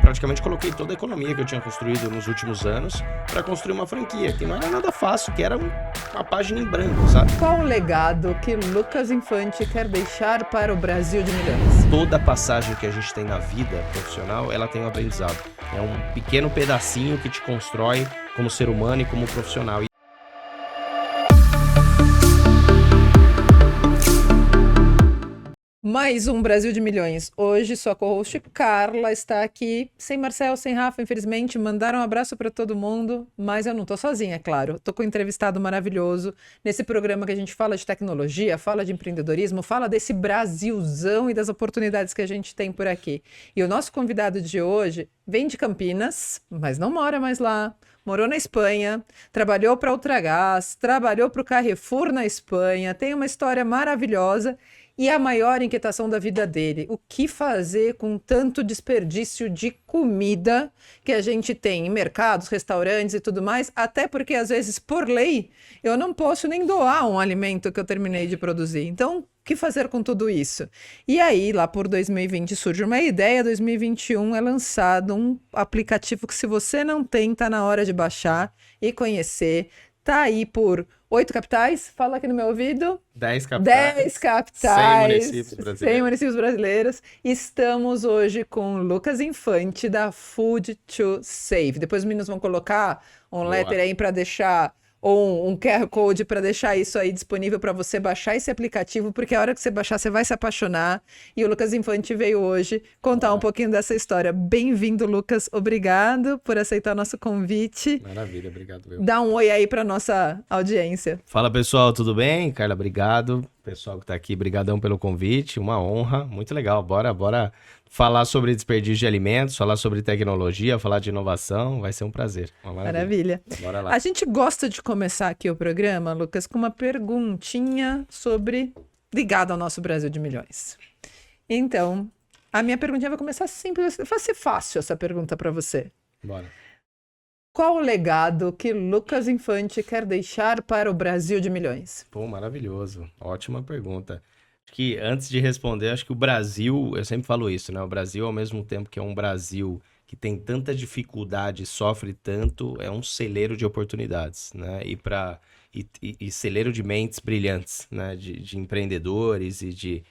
praticamente coloquei toda a economia que eu tinha construído nos últimos anos para construir uma franquia, que não era nada fácil, que era uma página em branco, sabe? Qual o legado que Lucas Infante quer deixar para o Brasil de milhões? Toda passagem que a gente tem na vida profissional, ela tem um aprendizado. É um pequeno pedacinho que te constrói como ser humano e como profissional. Mais um Brasil de Milhões. Hoje, sua co-host Carla está aqui, sem Marcel, sem Rafa, infelizmente. Mandaram um abraço para todo mundo, mas eu não estou sozinha, é claro. Estou com um entrevistado maravilhoso nesse programa que a gente fala de tecnologia, fala de empreendedorismo, fala desse Brasilzão e das oportunidades que a gente tem por aqui. E o nosso convidado de hoje vem de Campinas, mas não mora mais lá. Morou na Espanha, trabalhou para a Ultragaz, trabalhou para o Carrefour na Espanha, tem uma história maravilhosa. E a maior inquietação da vida dele, o que fazer com tanto desperdício de comida que a gente tem em mercados, restaurantes e tudo mais, até porque às vezes, por lei, eu não posso nem doar um alimento que eu terminei de produzir. Então, o que fazer com tudo isso? E aí, lá por 2020 surge uma ideia, 2021 é lançado um aplicativo que se você não tem, tá na hora de baixar e conhecer. Tá aí por 8 capitais, fala aqui no meu ouvido. 10 capitais. 10 capitais. 100 municípios brasileiros. 100 municípios brasileiros. Estamos hoje com Lucas Infante, da Food to Save. Depois os meninos vão colocar um letter aí para deixar, ou um QR Code para deixar isso aí disponível para você baixar esse aplicativo, porque a hora que você baixar, você vai se apaixonar. E o Lucas Infante veio hoje contar um pouquinho dessa história. Bem-vindo, Lucas. Obrigado por aceitar nosso convite. Maravilha, obrigado. Dá um oi aí para nossa audiência. Fala, pessoal, tudo bem? Carla, obrigado. Pessoal que tá aqui, brigadão pelo convite, uma honra, muito legal. Bora falar sobre desperdício de alimentos, falar sobre tecnologia, falar de inovação, vai ser um prazer. Maravilha. Bora lá. A gente gosta de começar aqui o programa, Lucas, com uma perguntinha ligada ao nosso Brasil de Milhões. Então, a minha perguntinha vai começar simples, vai ser fácil essa pergunta para você. Bora. Qual o legado que Lucas Infante quer deixar para o Brasil de Milhões? Pô, maravilhoso. Ótima pergunta. Acho que antes de responder, acho que o Brasil, eu sempre falo isso, né? O Brasil, ao mesmo tempo que é um Brasil que tem tanta dificuldade, sofre tanto, é um celeiro de oportunidades, né? E celeiro de mentes brilhantes, né? De empreendedores e de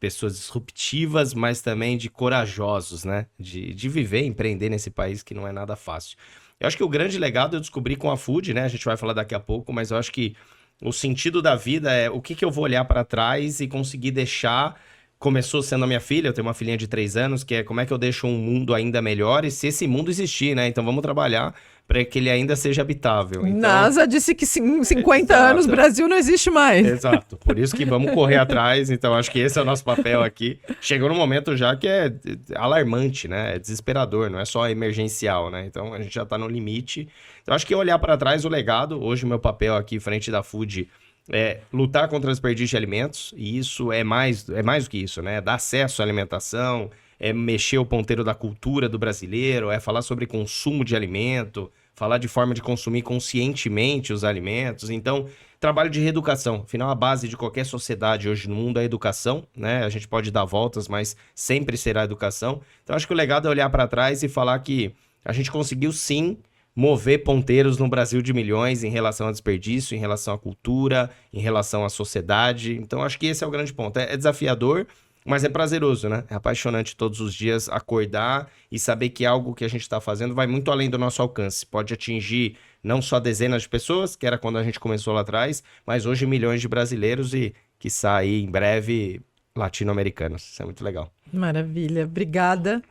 pessoas disruptivas, mas também de corajosos, né? De viver, empreender nesse país que não é nada fácil. Eu acho que o grande legado eu descobri com a Food, né? A gente vai falar daqui a pouco, mas eu acho que o sentido da vida é o que eu vou olhar para trás e conseguir deixar. Começou sendo a minha filha, eu tenho uma filhinha de 3 anos, que é como é que eu deixo um mundo ainda melhor e se esse mundo existir, né? Então vamos trabalhar para que ele ainda seja habitável. Então, NASA disse que em 50 anos o Brasil não existe mais. Exato, por isso que vamos correr atrás, então acho que esse é o nosso papel aqui. Chegou num momento já que é alarmante, né? É desesperador, não é só emergencial, né? Então a gente já está no limite. Então acho que olhar para trás o legado, hoje o meu papel aqui frente da Food é lutar contra o desperdício de alimentos, e isso é mais do que isso, né? É dar acesso à alimentação, é mexer o ponteiro da cultura do brasileiro, é falar sobre consumo de alimento, falar de forma de consumir conscientemente os alimentos. Então, trabalho de reeducação. Afinal, a base de qualquer sociedade hoje no mundo é a educação, né? A gente pode dar voltas, mas sempre será a educação. Então, acho que o legado é olhar para trás e falar que a gente conseguiu sim mover ponteiros no Brasil de milhões em relação ao desperdício, em relação à cultura, em relação à sociedade. Então, acho que esse é o grande ponto. É desafiador, mas é prazeroso, né? É apaixonante todos os dias acordar e saber que algo que a gente está fazendo vai muito além do nosso alcance. Pode atingir não só dezenas de pessoas, que era quando a gente começou lá atrás, mas hoje milhões de brasileiros e, quiçá aí em breve, latino-americanos. Isso é muito legal. Maravilha. Obrigada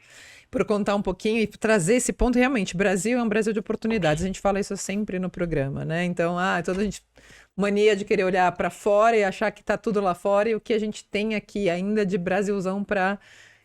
por contar um pouquinho e trazer esse ponto. Realmente, Brasil é um Brasil de oportunidades. A gente fala isso sempre no programa, né? Então, toda a gente mania de querer olhar para fora e achar que tá tudo lá fora e o que a gente tem aqui ainda de Brasilzão para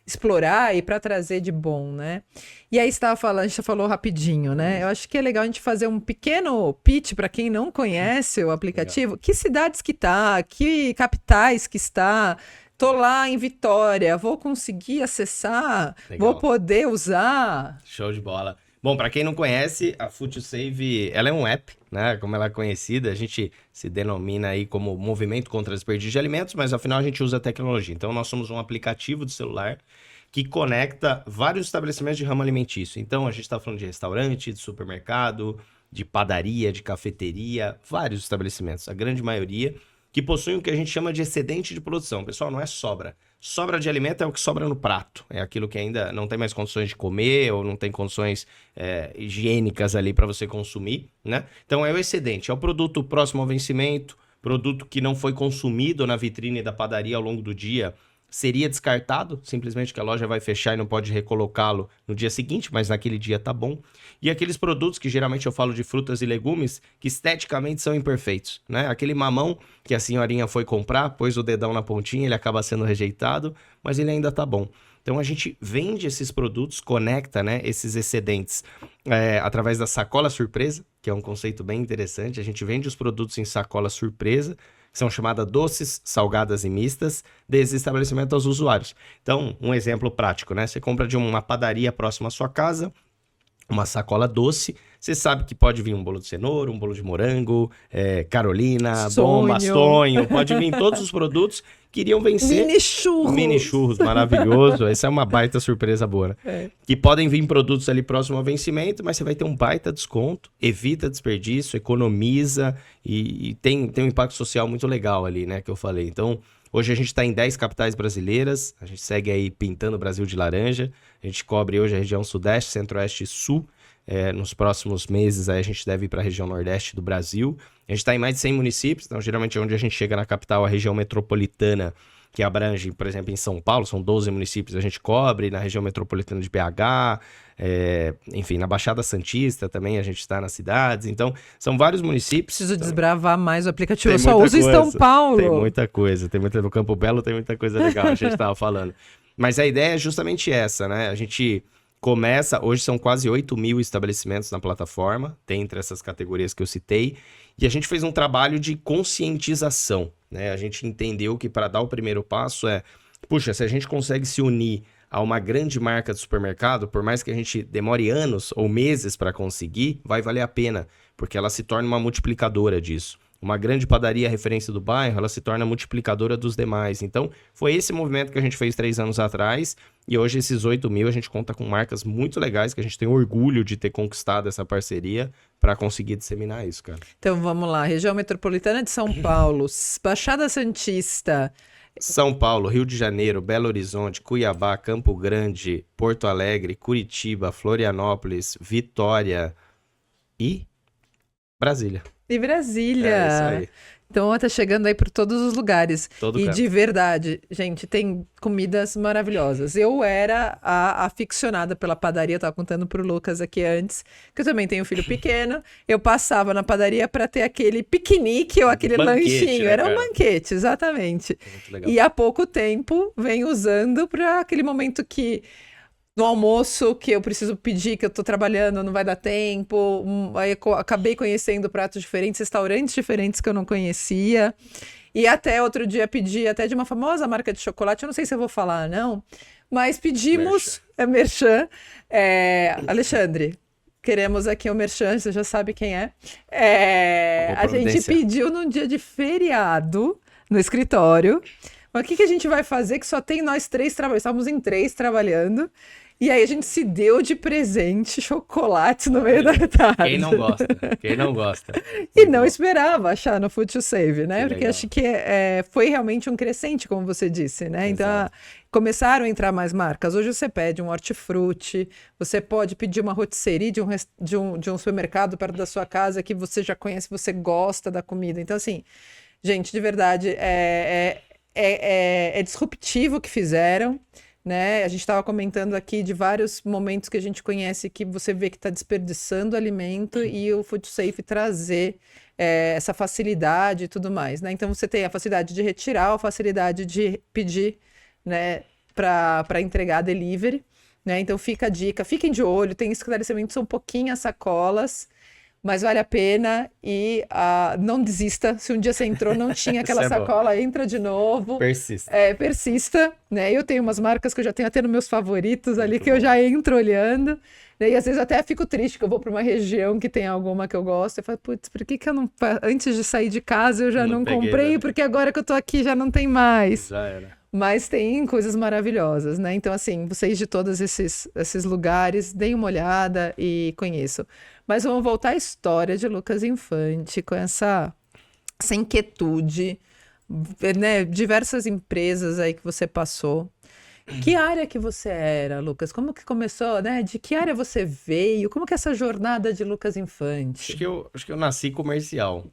explorar e para trazer de bom, né? E aí a gente falou rapidinho, né? Eu acho que é legal a gente fazer um pequeno pitch para quem não conhece o aplicativo. Legal. Que cidades que tá, que capitais que está. Tô lá em Vitória, vou conseguir acessar, Legal. Vou poder usar. Show de bola. Bom, para quem não conhece, a Food to Save, ela é um app, né? Como ela é conhecida, a gente se denomina aí como Movimento contra o Desperdício de Alimentos, mas afinal a gente usa a tecnologia. Então nós somos um aplicativo de celular que conecta vários estabelecimentos de ramo alimentício. Então, a gente está falando de restaurante, de supermercado, de padaria, de cafeteria, vários estabelecimentos, a grande maioria, que possuem o que a gente chama de excedente de produção. Pessoal, não é sobra. Sobra de alimento é o que sobra no prato. É aquilo que ainda não tem mais condições de comer ou não tem condições higiênicas ali para você consumir, né? Então, é o excedente. É o produto próximo ao vencimento, produto que não foi consumido na vitrine da padaria ao longo do dia, seria descartado, simplesmente que a loja vai fechar e não pode recolocá-lo no dia seguinte, mas naquele dia tá bom. E aqueles produtos que geralmente eu falo de frutas e legumes, que esteticamente são imperfeitos, né? Aquele mamão que a senhorinha foi comprar, pôs o dedão na pontinha, ele acaba sendo rejeitado, mas ele ainda tá bom. Então a gente vende esses produtos, conecta, né, esses excedentes através da sacola surpresa, que é um conceito bem interessante. A gente vende os produtos em sacola surpresa, que são chamadas doces, salgadas e mistas, desse estabelecimento aos usuários. Então, um exemplo prático, né? Você compra de uma padaria próxima à sua casa, uma sacola doce, você sabe que pode vir um bolo de cenoura, um bolo de morango, Carolina, bomba, sonho, pode vir todos os produtos que iriam vencer. Mini churros, maravilhoso. Essa é uma baita surpresa boa, né? Que podem vir produtos ali próximo ao vencimento, mas você vai ter um baita desconto, evita desperdício, economiza e tem um impacto social muito legal ali, né, que eu falei. Então, hoje a gente está em 10 capitais brasileiras, a gente segue aí pintando o Brasil de laranja, a gente cobre hoje a região Sudeste, Centro-Oeste e Sul. Nos próximos meses aí a gente deve ir para a região Nordeste do Brasil. A gente está em mais de 100 municípios, então geralmente é onde a gente chega na capital, a região metropolitana, que abrange, por exemplo, em São Paulo, são 12 municípios, a gente cobre, na região metropolitana de BH, enfim, na Baixada Santista também a gente está nas cidades, então são vários municípios. Preciso desbravar mais o aplicativo, eu só uso em São Paulo. Tem muita coisa, no Campo Belo tem muita coisa legal, a gente estava falando. Mas a ideia é justamente essa, né? A gente começa, hoje são quase 8 mil estabelecimentos na plataforma, dentre essas categorias que eu citei, e a gente fez um trabalho de conscientização, né? A gente entendeu que para dar o primeiro passo puxa, se a gente consegue se unir a uma grande marca de supermercado, por mais que a gente demore anos ou meses para conseguir, vai valer a pena, porque ela se torna uma multiplicadora disso. Uma grande padaria referência do bairro, ela se torna multiplicadora dos demais. Então, foi esse movimento que a gente fez 3 anos atrás. E hoje, esses 8 mil, a gente conta com marcas muito legais, que a gente tem orgulho de ter conquistado essa parceria para conseguir disseminar isso, cara. Então, vamos lá. Região Metropolitana de São Paulo, Baixada Santista. São Paulo, Rio de Janeiro, Belo Horizonte, Cuiabá, Campo Grande, Porto Alegre, Curitiba, Florianópolis, Vitória e Brasília. E Brasília. É isso aí. Então, tá chegando aí por todos os lugares. Todo e canto. de verdade, gente, tem comidas maravilhosas. Eu era a aficionada pela padaria, eu tava contando pro Lucas aqui antes, que eu também tenho um filho pequeno. Eu passava na padaria para ter aquele piquenique ou aquele banquete, lanchinho. né, Era um cara? banquete, exatamente. Muito legal. E há pouco tempo vem usando para aquele momento que no almoço que eu preciso pedir, que eu tô trabalhando, não vai dar tempo. Aí eu acabei conhecendo pratos diferentes, restaurantes diferentes que eu não conhecia. E até outro dia pedi até de uma famosa marca de chocolate, eu não sei se eu vou falar, não. Mas pedimos... Merchan. Alexandre, queremos aqui o Merchan, você já sabe quem é. A gente pediu num dia de feriado no escritório. Mas o que a gente vai fazer que só tem nós 3 trabalhando? Estávamos em 3 trabalhando. E aí a gente se deu de presente chocolate no meio da tarde. Quem não gosta? Quem não gosta? E não esperava achar no Food to Save, né? Que Porque legal. acho que foi realmente um crescente, como você disse, né? Então, Exato. começaram a entrar mais marcas. Hoje você pede um hortifruti, você pode pedir uma rotisserie de um supermercado perto da sua casa que você já conhece, você gosta da comida. Então, assim, gente, de verdade, é disruptivo o que fizeram, né? A gente estava comentando aqui de vários momentos que a gente conhece que você vê que está desperdiçando alimento e o Food Safe trazer essa facilidade e tudo mais, né? Então você tem a facilidade de retirar, a facilidade de pedir, né, para entregar delivery, né? Então fica a dica, fiquem de olho, tem esclarecimentos, são pouquinhas sacolas, mas vale a pena e não desista. Se um dia você entrou, não tinha aquela Isso é bom. sacola, entra de novo. Persista. Persista, né? Eu tenho umas marcas que eu já tenho até nos meus favoritos ali, Muito que eu bom. já entro olhando, né? E às vezes até fico triste, que eu vou para uma região que tem alguma que eu gosto, eu falo, putz, por que eu não... Antes de sair de casa eu já Não não peguei, comprei, né? porque agora que eu tô aqui já não tem mais. Já era. Mas tem coisas maravilhosas, né? Então, assim, vocês de todos esses lugares, deem uma olhada e conheçam. Mas vamos voltar à história de Lucas Infante, com essa inquietude, né? Diversas empresas aí que você passou. Que área que você era, Lucas? Como que começou, né? De que área você veio? Como que é essa jornada de Lucas Infante? Acho que eu nasci comercial.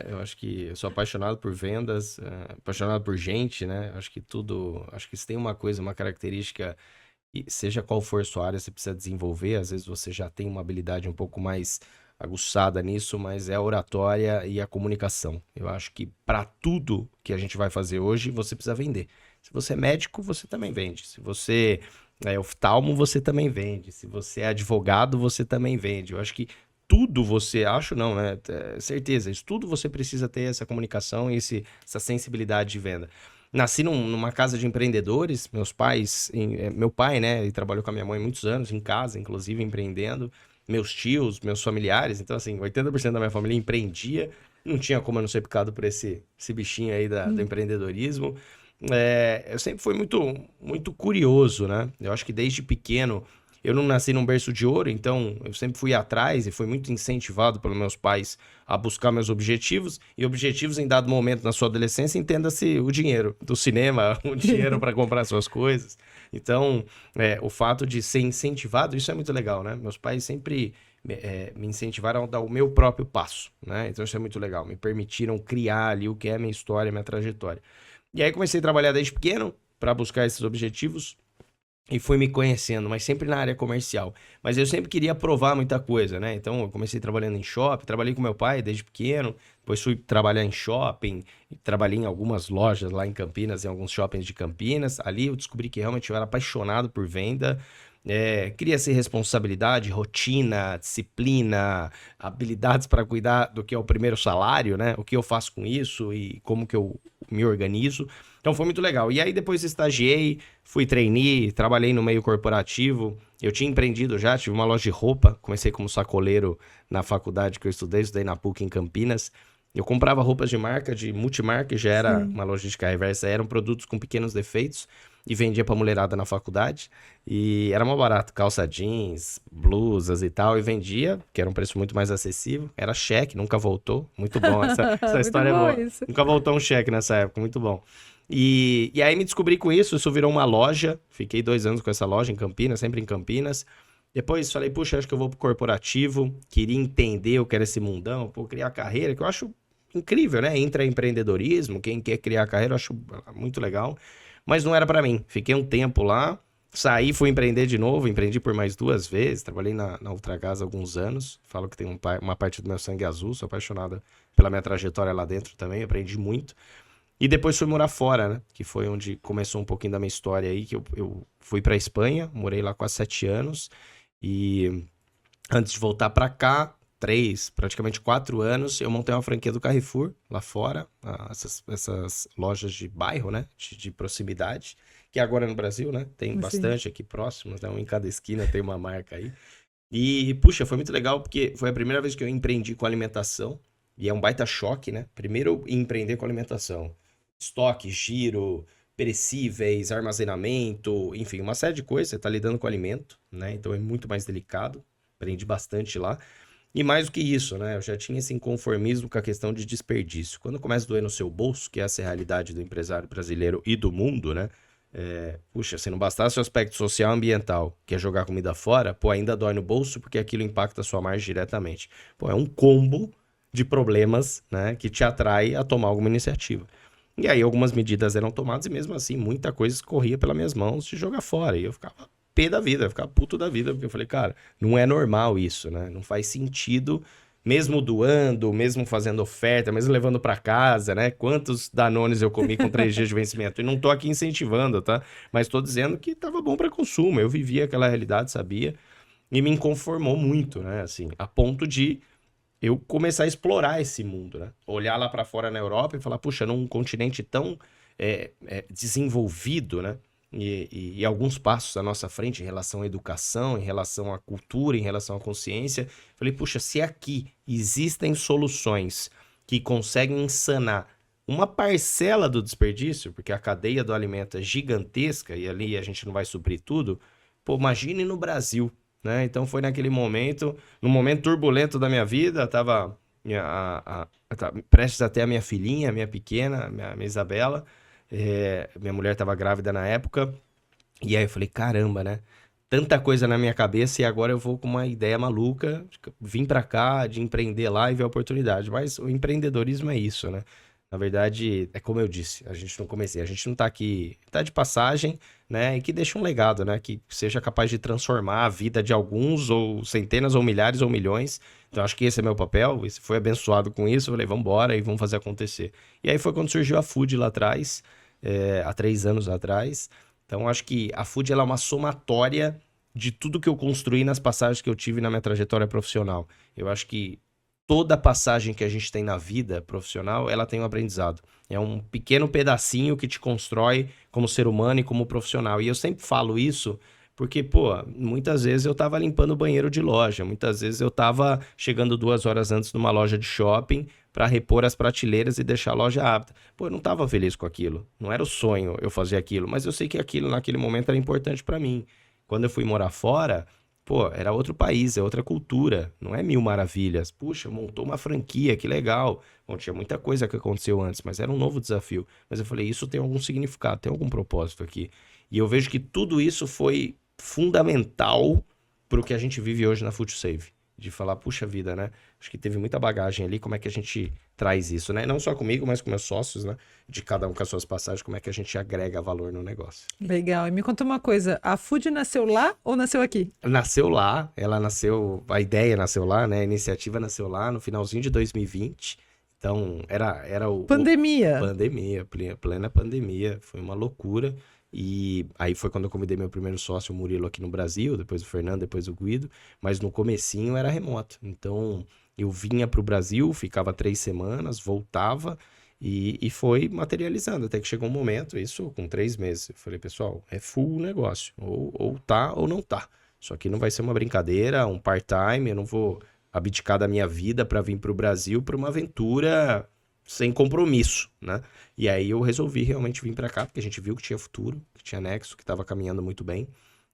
Eu acho que eu sou apaixonado por vendas, apaixonado por gente, né? Acho que tudo. Acho que se tem uma coisa, uma característica, e seja qual for a sua área, você precisa desenvolver. Às vezes você já tem uma habilidade um pouco mais aguçada nisso, mas é a oratória e a comunicação. Eu acho que para tudo que a gente vai fazer hoje, você precisa vender. Se você é médico, você também vende. Se você é oftalmo, você também vende. Se você é advogado, você também vende. Eu acho que tudo você, acho não, né? Certeza, isso tudo você precisa ter essa comunicação e essa sensibilidade de venda. Nasci numa casa de empreendedores, meus pais, meu pai, né, ele trabalhou com a minha mãe muitos anos, em casa, inclusive, empreendendo, meus tios, meus familiares, então, assim, 80% da minha família empreendia, não tinha como eu não ser picado por esse bichinho aí do empreendedorismo. Eu sempre fui muito curioso, né, eu acho que desde pequeno, eu não nasci num berço de ouro, então eu sempre fui atrás e fui muito incentivado pelos meus pais a buscar meus objetivos. E objetivos em dado momento na sua adolescência, entenda-se o dinheiro do cinema, o dinheiro para comprar suas coisas. Então, o fato de ser incentivado, isso é muito legal, né? Meus pais sempre me incentivaram a dar o meu próprio passo, né? Então isso é muito legal. Me permitiram criar ali o que é a minha história, a minha trajetória. E aí comecei a trabalhar desde pequeno para buscar esses objetivos. E fui me conhecendo, mas sempre na área comercial. Mas eu sempre queria provar muita coisa, né? Então eu comecei trabalhando em shopping, trabalhei com meu pai desde pequeno, depois fui trabalhar em shopping, trabalhei em algumas lojas lá em Campinas, em alguns shoppings de Campinas. Ali eu descobri que realmente eu era apaixonado por venda. Queria ser responsabilidade, rotina, disciplina, habilidades para cuidar do que é o primeiro salário, né? O que eu faço com isso e como que eu me organizo. Então foi muito legal. E aí depois estagiei, fui trainee, trabalhei no meio corporativo. Eu tinha empreendido já, tive uma loja de roupa. Comecei como sacoleiro na faculdade que eu estudei na PUC em Campinas. Eu comprava roupas de marca, de multimarca, já era Sim. uma logística reversa, eram produtos com pequenos defeitos e vendia pra mulherada na faculdade. E era mais barato, calça jeans, blusas e tal, e vendia, que era um preço muito mais acessível. Era cheque, nunca voltou. Muito bom, essa Muito história é bom boa. isso. Nunca voltou um cheque nessa época, muito bom. E aí me descobri com isso virou uma loja. Fiquei 2 anos com essa loja em Campinas, sempre em Campinas. Depois falei, puxa, acho que eu vou pro corporativo. Queria entender o que era esse mundão, pô, criar carreira, que eu acho incrível, né? Intraempreendedorismo, quem quer criar carreira, eu acho muito legal. Mas não era pra mim. Fiquei um tempo lá, saí, fui empreender de novo, empreendi por mais 2 vezes, trabalhei na Ultragaz há alguns anos. Falo que tem uma parte do meu sangue azul, sou apaixonado pela minha trajetória lá dentro também, aprendi muito. E depois fui morar fora, né? Que foi onde começou um pouquinho da minha história aí, que eu fui pra Espanha, morei lá quase 7 anos. E antes de voltar pra cá, praticamente 4 anos, eu montei uma franquia do Carrefour lá fora, essas lojas de bairro, né? De proximidade, que agora no Brasil, né? Tem Sim. bastante aqui próximos, né? Um em cada esquina tem uma marca aí. E, puxa, foi muito legal porque foi a primeira vez que eu empreendi com alimentação. E é um baita choque, né? Primeiro eu empreender com alimentação. Estoque, giro, perecíveis, armazenamento, enfim, uma série de coisas. Você tá lidando com alimento, né? Então é muito mais delicado. Aprendi bastante lá. E mais do que isso, né? Eu já tinha esse inconformismo com a questão de desperdício. Quando começa a doer no seu bolso, que essa é a realidade do empresário brasileiro e do mundo, né? Puxa, se não bastasse o aspecto social e ambiental, que é jogar comida fora, pô, ainda dói no bolso porque aquilo impacta a sua margem diretamente. Pô, é um combo de problemas, né, que te atrai a tomar alguma iniciativa. E aí algumas medidas eram tomadas e mesmo assim muita coisa escorria pelas minhas mãos de jogar fora. E eu ficava pé da vida, eu ficava puto da vida, porque eu falei, cara, não é normal isso, né? Não faz sentido, mesmo doando, mesmo fazendo oferta, mesmo levando pra casa, né? Quantos Danones eu comi com 3 dias de vencimento? E não tô aqui incentivando, tá? Mas tô dizendo que tava bom pra consumo. Eu vivia aquela realidade, sabia? E me inconformou muito, né? Assim, a ponto de eu começar a explorar esse mundo, né? Olhar lá pra fora na Europa e falar, puxa, num continente tão desenvolvido, né? E alguns passos à nossa frente em relação à educação, em relação à cultura, em relação à consciência. Falei, puxa, se aqui existem soluções que conseguem sanar uma parcela do desperdício, porque a cadeia do alimento é gigantesca e ali a gente não vai suprir tudo, pô, imagine no Brasil, né? Então foi naquele momento, num momento turbulento da minha vida, tava prestes até a minha filhinha, minha pequena, minha Isabela, minha mulher tava grávida na época, e aí eu falei, caramba, né? Tanta coisa na minha cabeça e agora eu vou com uma ideia maluca, vim pra cá de empreender lá e ver a oportunidade. Mas o empreendedorismo é isso, né? Na verdade, é como eu disse, a gente não comecei, a gente não tá aqui, tá de passagem, né? E que deixa um legado, né? Que seja capaz de transformar a vida de alguns, ou centenas, ou milhares, ou milhões. Então, acho que esse é meu papel, e se foi abençoado com isso, eu falei, vamos embora e vamos fazer acontecer. E aí foi quando surgiu a Food lá atrás, há 3 anos atrás. Então, acho que a Food ela é uma somatória de tudo que eu construí nas passagens que eu tive na minha trajetória profissional. Eu acho que toda passagem que a gente tem na vida profissional, ela tem um aprendizado. É um pequeno pedacinho que te constrói como ser humano e como profissional. E eu sempre falo isso porque, pô, muitas vezes eu tava limpando o banheiro de loja, muitas vezes eu tava chegando 2 horas antes numa loja de shopping para repor as prateleiras e deixar a loja apta. Pô, eu não tava feliz com aquilo. Não era o sonho eu fazer aquilo, mas eu sei que aquilo naquele momento era importante para mim. Quando eu fui morar fora, pô, era outro país, é outra cultura, não é mil maravilhas. Puxa, montou uma franquia, que legal. Bom, tinha muita coisa que aconteceu antes, mas era um novo desafio. Mas eu falei, isso tem algum significado, tem algum propósito aqui. E eu vejo que tudo isso foi fundamental para o que a gente vive hoje na Food Save. De falar, puxa vida, né? Acho que teve muita bagagem ali, como é que a gente traz isso, né? Não só comigo, mas com meus sócios, né? De cada um com as suas passagens, como é que a gente agrega valor no negócio. Legal. E me conta uma coisa, a Food nasceu lá ou nasceu aqui? Nasceu lá, ela nasceu, a ideia nasceu lá, né? A iniciativa nasceu lá no finalzinho de 2020. Então, era Pandemia. pandemia, plena pandemia, foi uma loucura. E aí foi quando eu convidei meu primeiro sócio, o Murilo, aqui no Brasil, depois o Fernando, depois o Guido, mas no comecinho era remoto. Então, eu vinha para o Brasil, ficava 3 semanas, voltava e foi materializando, até que chegou um momento, isso com 3 meses. Eu falei, pessoal, é full negócio, ou tá ou não tá. Isso aqui não vai ser uma brincadeira, um part-time, eu não vou abdicar da minha vida para vir para o Brasil para uma aventura sem compromisso, né? E aí eu resolvi realmente vir para cá, porque a gente viu que tinha futuro, que tinha nexo, que estava caminhando muito bem.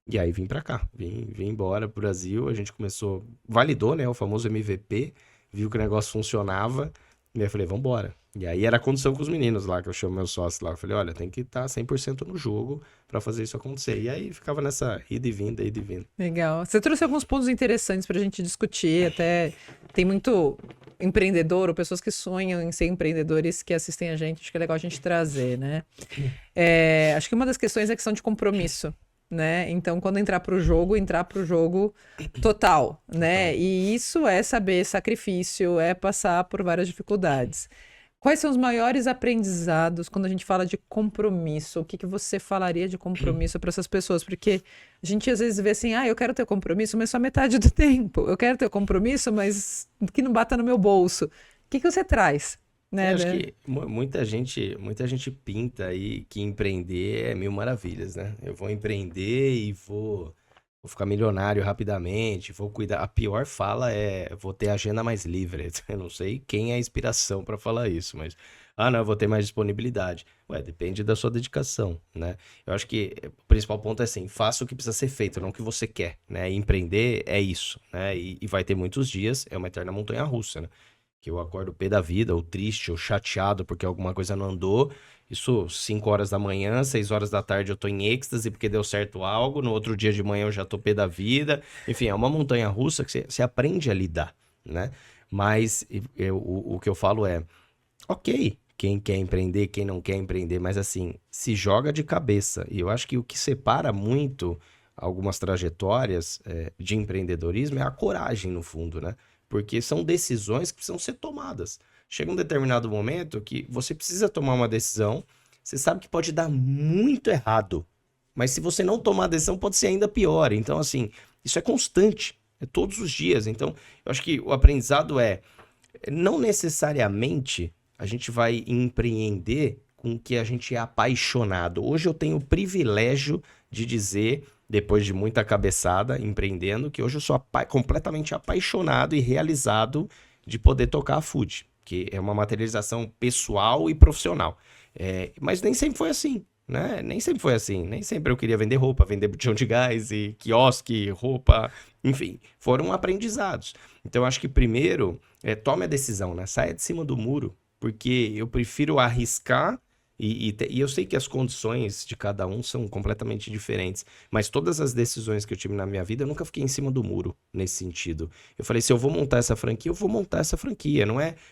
E aí vim para cá, vim embora pro Brasil, a gente começou, validou, né, o famoso MVP, viu que o negócio funcionava, e aí eu falei, vambora. E aí era a condição com os meninos lá, que eu chamo meus sócios lá, eu falei, olha, tem que estar 100% no jogo para fazer isso acontecer. E aí ficava nessa ida e vinda, ida e vinda. Legal. Você trouxe alguns pontos interessantes para a gente discutir. Até tem muito empreendedor ou pessoas que sonham em ser empreendedores que assistem a gente. Acho que é legal a gente trazer, né? Acho que uma das questões é a questão de compromisso, né? Então, quando entrar para o jogo total, né? E isso é saber sacrifício, é passar por várias dificuldades. Quais são os maiores aprendizados quando a gente fala de compromisso? O que você falaria de compromisso para essas pessoas? Porque a gente às vezes vê assim, eu quero ter compromisso, mas só metade do tempo. Eu quero ter compromisso, mas que não bata no meu bolso. O que você traz? Né? Acho que muita gente pinta aí que empreender é mil maravilhas, né? Eu vou empreender e vou ficar milionário rapidamente, vou cuidar. A pior fala é, vou ter a agenda mais livre. Eu não sei quem é a inspiração para falar isso, mas, não, eu vou ter mais disponibilidade. Ué, depende da sua dedicação, né? Eu acho que o principal ponto é assim, faça o que precisa ser feito, não o que você quer, né? E empreender é isso, né? E vai ter muitos dias, é uma eterna montanha-russa, né? Que eu acordo pé da vida, ou triste, ou chateado porque alguma coisa não andou. Isso 5 horas da manhã, 6 horas da tarde eu tô em êxtase porque deu certo algo. No outro dia de manhã eu já tô pé da vida. Enfim, é uma montanha-russa que você aprende a lidar, né? Mas o que eu falo é, ok, quem quer empreender, quem não quer empreender, mas assim, se joga de cabeça. E eu acho que o que separa muito algumas trajetórias de empreendedorismo é a coragem, no fundo, né? Porque são decisões que precisam ser tomadas. Chega um determinado momento que você precisa tomar uma decisão, você sabe que pode dar muito errado, mas se você não tomar a decisão, pode ser ainda pior. Então, assim, isso é constante, é todos os dias. Então, eu acho que o aprendizado não necessariamente a gente vai empreender com o que a gente é apaixonado. Hoje eu tenho o privilégio de dizer, depois de muita cabeçada empreendendo, que hoje eu sou completamente apaixonado e realizado de poder tocar a Food. que é uma materialização pessoal e profissional. Mas nem sempre foi assim, né? Nem sempre foi assim. Nem sempre eu queria vender roupa, vender botijão de gás e quiosque, roupa, enfim. Foram aprendizados. Então, eu acho que primeiro, tome a decisão, né? Saia de cima do muro, porque eu prefiro arriscar e eu sei que as condições de cada um são completamente diferentes, mas todas as decisões que eu tive na minha vida, eu nunca fiquei em cima do muro nesse sentido. Eu falei, se eu vou montar essa franquia, eu vou montar essa franquia.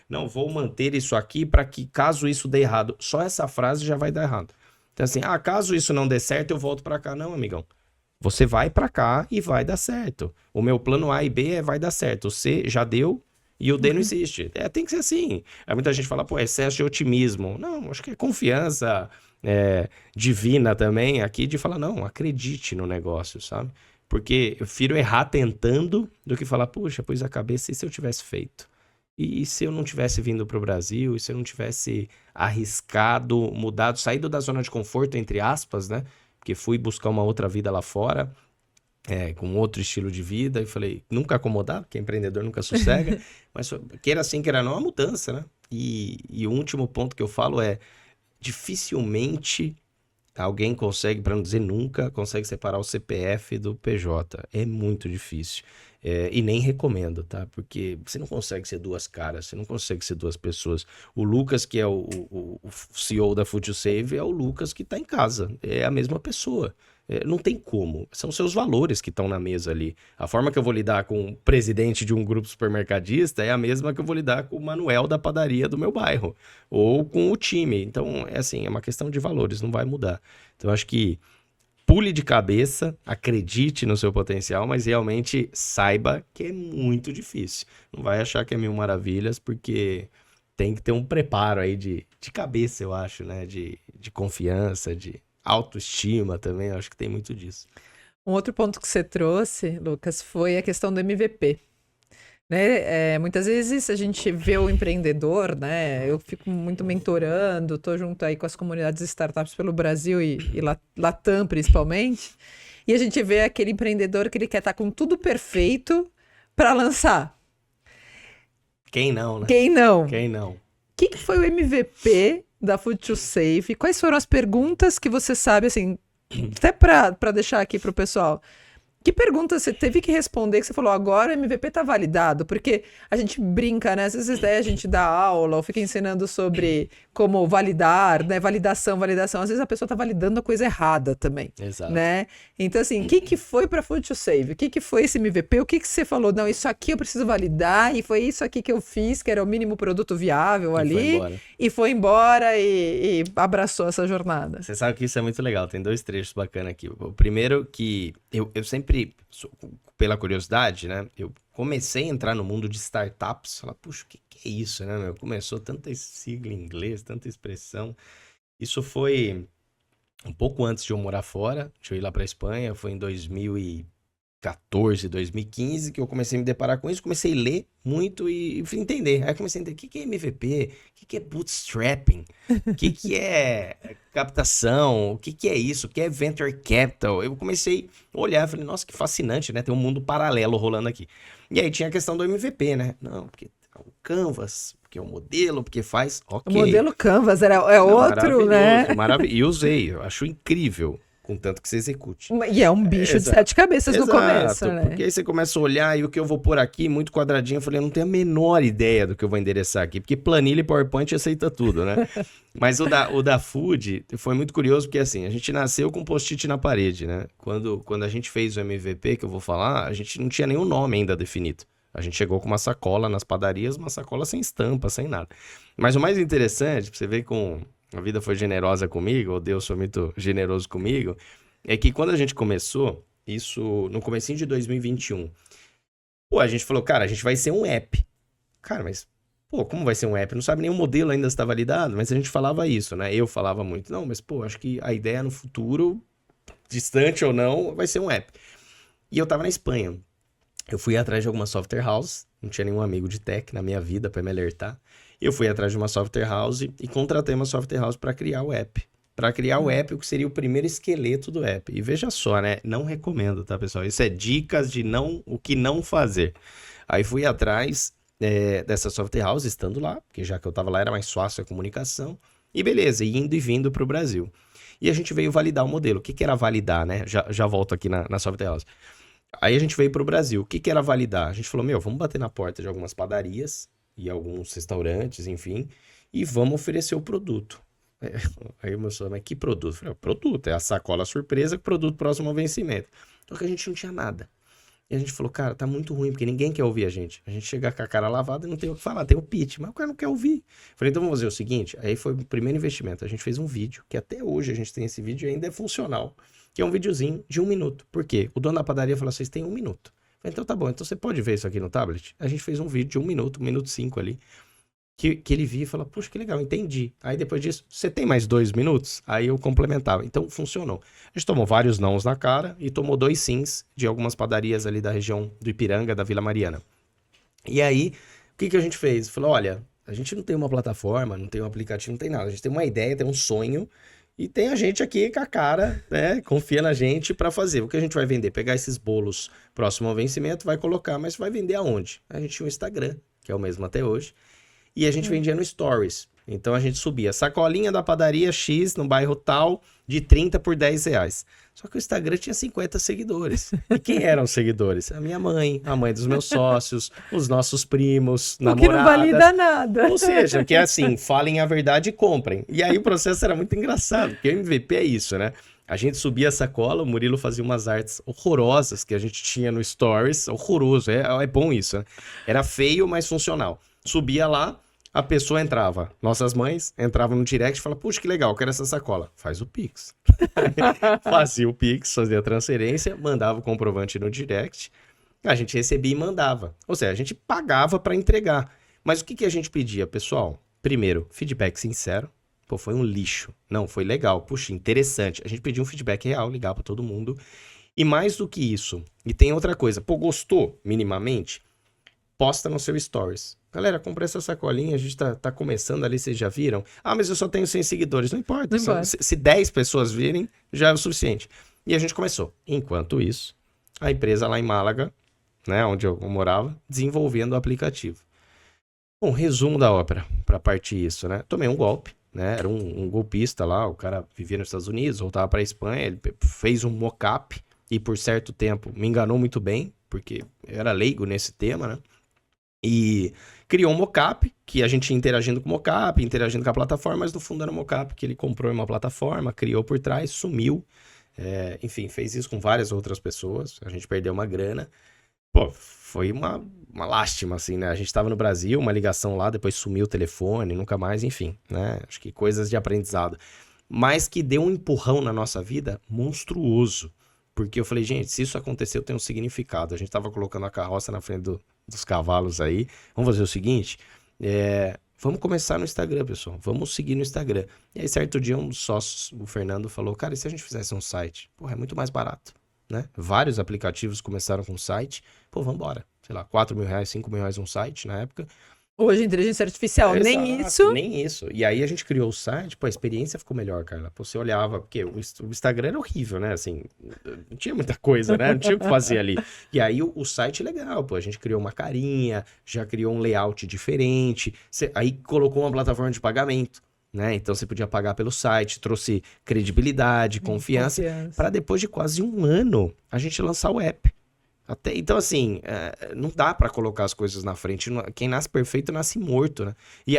Não, vou manter isso aqui para que caso isso dê errado. Só essa frase já vai dar errado. Então assim, caso isso não dê certo, eu volto para cá. Não, amigão. Você vai para cá e vai dar certo. O meu plano A e B vai dar certo. O C já deu. E o D não existe. Tem que ser assim. Aí muita gente fala, pô, excesso de otimismo. Não, acho que é confiança divina também aqui de falar, não, acredite no negócio, sabe? Porque eu prefiro errar tentando do que falar, puxa, pus a cabeça, e se eu tivesse feito? E se eu não tivesse vindo para o Brasil? E se eu não tivesse arriscado, mudado, saído da zona de conforto, entre aspas, né? Porque fui buscar uma outra vida lá fora. Com outro estilo de vida, e falei, nunca acomodar, porque empreendedor nunca sossega, mas queira sim, queira não, é uma mudança, né? E o último ponto que eu falo dificilmente alguém consegue, para não dizer nunca, consegue separar o CPF do PJ. É muito difícil. E nem recomendo, tá? Porque você não consegue ser duas caras, você não consegue ser duas pessoas. O Lucas, que é o CEO da Food to Save, é o Lucas que está em casa. É a mesma pessoa. Não tem como. São seus valores que estão na mesa ali. A forma que eu vou lidar com o presidente de um grupo supermercadista é a mesma que eu vou lidar com o Manuel da padaria do meu bairro. Ou com o time. Então, é uma questão de valores, não vai mudar. Então, acho que pule de cabeça, acredite no seu potencial, mas realmente saiba que é muito difícil. Não vai achar que é mil maravilhas, porque tem que ter um preparo aí de cabeça, eu acho, né? De confiança, de autoestima também, eu acho que tem muito disso. Um outro ponto que você trouxe, Lucas, foi a questão do MVP. Né? Muitas vezes a gente vê o empreendedor, né? Eu fico muito mentorando, tô junto aí com as comunidades de startups pelo Brasil e Latam principalmente, e a gente vê aquele empreendedor que ele quer estar com tudo perfeito para lançar. Quem não, né? Quem não? Quem não? O que foi o MVP da Food to Save? Quais foram as perguntas que você sabe, assim, até para deixar aqui para o pessoal? Que pergunta você teve que responder que você falou, agora o MVP tá validado? Porque a gente brinca, né? Às vezes a gente dá aula ou fica ensinando sobre como validar, né? Validação. Às vezes a pessoa tá validando a coisa errada também. Exato. Né? Então, assim, o que foi para Food to Save? O que foi esse MVP? O que você falou? Não, isso aqui eu preciso validar e foi isso aqui que eu fiz, que era o mínimo produto viável ali. Foi embora e abraçou essa jornada. Você sabe que isso é muito legal. Tem 2 trechos bacanas aqui. O primeiro que eu sempre, pela curiosidade, né? Eu comecei a entrar no mundo de startups. Falar, puxa, o que é isso, né, meu? Começou tanta sigla em inglês, tanta expressão. Isso foi um pouco antes de eu morar fora, de eu ir lá para a Espanha. Foi em 2014, 2015 que eu comecei a me deparar com isso. Comecei a ler muito e fui entender. Aí comecei a entender o que é MVP, o que é bootstrapping, o que é captação, o que é isso, o que é venture capital. Eu comecei a olhar e falei, nossa, que fascinante, né? Tem um mundo paralelo rolando aqui. E aí tinha a questão do MVP, né? Não, porque o Canvas, porque é o modelo, porque faz, ok. O modelo Canvas outro, né? Maravilhoso. E usei, eu acho incrível. Contanto que você execute. E é um bicho de 7 cabeças no começo, né? Porque aí você começa a olhar e o que eu vou pôr aqui, muito quadradinho, eu falei, eu não tenho a menor ideia do que eu vou endereçar aqui, porque planilha e PowerPoint aceita tudo, né? Mas o da Food foi muito curioso, porque assim, a gente nasceu com post-it na parede, né? Quando a gente fez o MVP, que eu vou falar, a gente não tinha nenhum nome ainda definido. A gente chegou com uma sacola nas padarias, uma sacola sem estampa, sem nada. Mas o mais interessante, pra você ver com... A vida foi generosa comigo, ou Deus foi muito generoso comigo, é que quando a gente começou, isso no comecinho de 2021, a gente falou, cara, a gente vai ser um app. Cara, mas, como vai ser um app? Não sabe nem o modelo ainda está validado, mas a gente falava isso, né? Eu falava muito, não, mas, acho que a ideia no futuro, distante ou não, vai ser um app. E eu tava na Espanha. Eu fui atrás de alguma software house, não tinha nenhum amigo de tech na minha vida para me alertar. Eu fui atrás de uma software house e contratei uma software house para criar o app. Para criar o app, o que seria o primeiro esqueleto do app. E veja só, né? Não recomendo, tá, pessoal? Isso é dicas de o que não fazer. Aí fui atrás dessa software house, estando lá, porque já que eu tava lá era mais fácil a comunicação. E beleza, indo e vindo pro Brasil. E a gente veio validar o modelo. O que era validar, né? Já volto aqui na software house. Aí a gente veio pro Brasil. O que era validar? A gente falou, vamos bater na porta de algumas padarias e alguns restaurantes, enfim, e vamos oferecer o produto. Aí o meu senhor, mas que produto? Eu falei, produto, é a sacola surpresa, produto próximo ao vencimento. Só que a gente não tinha nada. E a gente falou, cara, tá muito ruim, porque ninguém quer ouvir a gente. A gente chega com a cara lavada e não tem o que falar, tem o pitch, mas o cara não quer ouvir. Falei, então vamos fazer o seguinte, aí foi o primeiro investimento. A gente fez um vídeo, que até hoje a gente tem esse vídeo e ainda é funcional, que é um videozinho de 1 minuto. Por quê? O dono da padaria falou, vocês têm 1 minuto. Falei, então tá bom, então você pode ver isso aqui no tablet? A gente fez um vídeo de 1 minuto, 1 minuto 5 ali, que ele via e falou, puxa, que legal, entendi. Aí depois disso, você tem mais 2 minutos? Aí eu complementava. Então funcionou. A gente tomou vários nãos na cara e tomou 2 sims de algumas padarias ali da região do Ipiranga, da Vila Mariana. E aí, o que a gente fez? Falou, olha, a gente não tem uma plataforma, não tem um aplicativo, não tem nada. A gente tem uma ideia, tem um sonho e tem a gente aqui com a cara, né? Confia na gente para fazer. O que a gente vai vender? Pegar esses bolos próximo ao vencimento, vai colocar, mas vai vender aonde? A gente tinha um Instagram, que é o mesmo até hoje. E a gente vendia no Stories. Então a gente subia sacolinha da padaria X no bairro tal de 30 por 10 reais. Só que o Instagram tinha 50 seguidores. E quem eram os seguidores? A minha mãe, a mãe dos meus sócios, os nossos primos, namoradas. O que não valida nada. Ou seja, que é assim, falem a verdade e comprem. E aí o processo era muito engraçado, porque o MVP é isso, né? A gente subia a sacola, o Murilo fazia umas artes horrorosas que a gente tinha no Stories. Horroroso, é bom isso, né? Era feio, mas funcional. Subia lá, a pessoa entrava, nossas mães entravam no direct e falavam, puxa, que legal, eu quero essa sacola. Faz o Pix. Fazia o Pix, fazia a transferência, mandava o comprovante no direct, a gente recebia e mandava. Ou seja, a gente pagava para entregar. Mas o que a gente pedia, pessoal? Primeiro, feedback sincero. Pô, foi um lixo. Não, foi legal. Puxa, interessante. A gente pedia um feedback real, ligava para todo mundo. E mais do que isso, e tem outra coisa. Pô, gostou minimamente? Posta no seu Stories. Galera, comprei essa sacolinha, a gente tá começando ali, vocês já viram? Ah, mas eu só tenho 100 seguidores. Não importa. Se 10 pessoas virem, já é o suficiente. E a gente começou. Enquanto isso, a empresa lá em Málaga, né, onde eu morava, desenvolvendo o aplicativo. Bom, resumo da ópera, para partir isso, né? Tomei um golpe, né? Era um golpista lá, o cara vivia nos Estados Unidos, voltava para a Espanha, ele fez um mock-up e por certo tempo me enganou muito bem, porque eu era leigo nesse tema, né? E criou um mockup, que a gente ia interagindo com o mockup, interagindo com a plataforma, mas no fundo era um mockup que ele comprou em uma plataforma, criou por trás, sumiu. Enfim, fez isso com várias outras pessoas, a gente perdeu uma grana. Pô, foi uma lástima, assim, né? A gente estava no Brasil, uma ligação lá, depois sumiu o telefone, nunca mais, enfim, né? Acho que coisas de aprendizado. Mas que deu um empurrão na nossa vida monstruoso. Porque eu falei, gente, se isso aconteceu, tem um significado. A gente tava colocando a carroça na frente dos cavalos aí. Vamos fazer o seguinte, vamos começar no Instagram, pessoal. Vamos seguir no Instagram. E aí, certo dia, um dos sócios, o Fernando, falou, cara, e se a gente fizesse um site? Porra, é muito mais barato, né? Vários aplicativos começaram com site. Pô, vambora. Sei lá, 4 mil reais, 5 mil reais um site na época. Hoje, inteligência artificial, nem isso. Nem isso. E aí a gente criou o site, pô, a experiência ficou melhor, Carla. Pô, você olhava, porque o Instagram era horrível, né? Assim, não tinha muita coisa, né? Não tinha o que fazer ali. E aí o site é legal, pô, a gente criou uma carinha, já criou um layout diferente, aí colocou uma plataforma de pagamento, né? Então você podia pagar pelo site, trouxe credibilidade, confiança. Para depois de quase 1 ano a gente lançar o app. Então, assim, não dá pra colocar as coisas na frente. Quem nasce perfeito nasce morto, né?